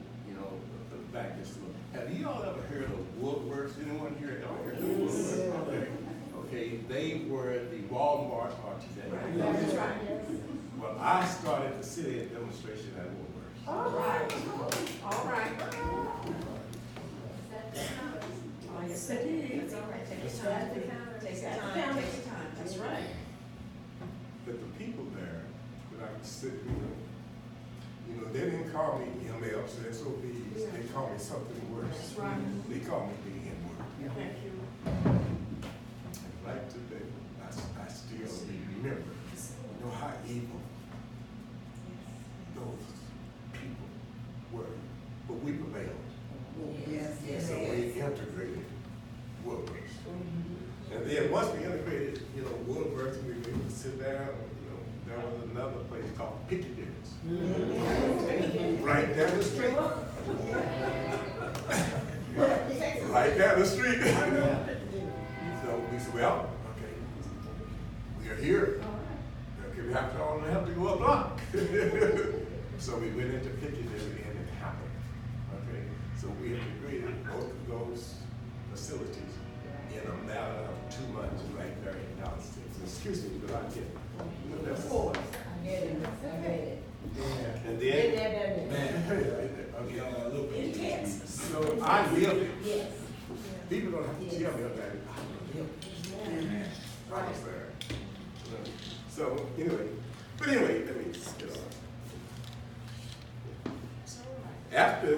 [SPEAKER 7] back just a little. Have you all ever heard of Woolworths? Anyone here ever heard of Woolworths? Okay, they were the Walmart or today.
[SPEAKER 13] That's right.
[SPEAKER 7] Well, I started the city demonstration at Woolworths.
[SPEAKER 2] All right, all right.
[SPEAKER 3] Oh, yes, it is.
[SPEAKER 11] It's all right, take your time. Take your time, take your time, that's right.
[SPEAKER 15] But the people there, that I could sit with, they didn't call me MLs or SOBs, they called me something worse.
[SPEAKER 3] That's right.
[SPEAKER 15] They called me the N-word.
[SPEAKER 3] Thank you.
[SPEAKER 15] And right today, I still remember, how evil those people were. But we prevailed.
[SPEAKER 11] Yes, yes,
[SPEAKER 15] So we integrated Woolworths. And then once we integrated, Woolworths, we were able to sit down, there was another place called Piccadilly's. Right down the street. Right down the street. So we said, well, okay, we are here. Okay, we only have to go a block. So we went into Piccadilly and it happened. Okay, so we integrated both of those facilities in a matter of 2 months right there in Dallas, Texas. Excuse me, but I get it.
[SPEAKER 3] Of course, I get it, I get it.
[SPEAKER 15] And
[SPEAKER 3] Been
[SPEAKER 15] then,
[SPEAKER 3] there, done that.
[SPEAKER 15] okay,
[SPEAKER 3] In Texas.
[SPEAKER 15] so I lived it.
[SPEAKER 3] Yes.
[SPEAKER 15] People don't have to tell me about it. I lived it. I was there. So anyway, let me get on. After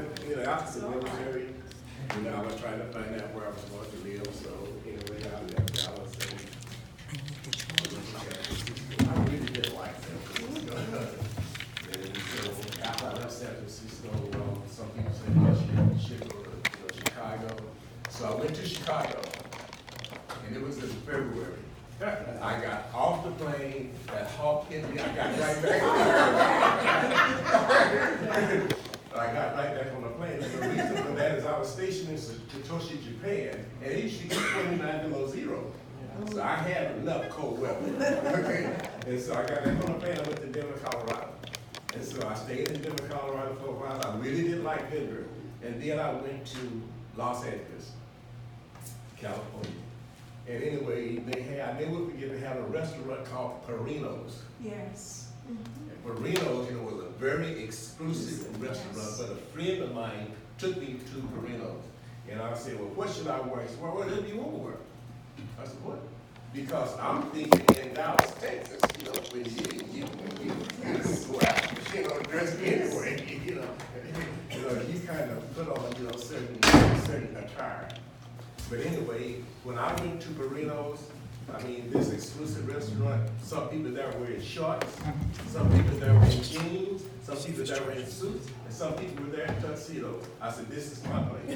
[SPEAKER 15] the military, I was trying to find out where I was going to live. So anyway, I left Dallas and I really didn't like San Francisco. And so after I left San Francisco, some people said you should go to Chicago. So I went to Chicago, and it was in February. I got off the plane at Hawk Kennedy. I got right back. I got right back on the plane. And the reason for that is I was stationed in Satoshi, Japan, and it used to get 29 below zero. So I had enough cold weather. Okay? And so I got back on the plane. I went to Denver, Colorado. And so I stayed in Denver, Colorado for a while. I really didn't like Denver. And then I went to Los Angeles, California. And anyway, I never forget, they had a restaurant called Perino's.
[SPEAKER 6] Yes.
[SPEAKER 15] And Perino's, was a very exclusive restaurant, but a friend of mine took me to Perino's. And I said, well, what should I wear? He said, well, whatever you want to wear. I said, what? Because I'm thinking in Dallas, Texas, when you dress anyway, you kind of put on, certain attire. But anyway, when I went to Perino's, this exclusive restaurant, some people there were in shorts, some people there were in jeans, some people there were in suits, and some people were there in tuxedos. I said, this is my place.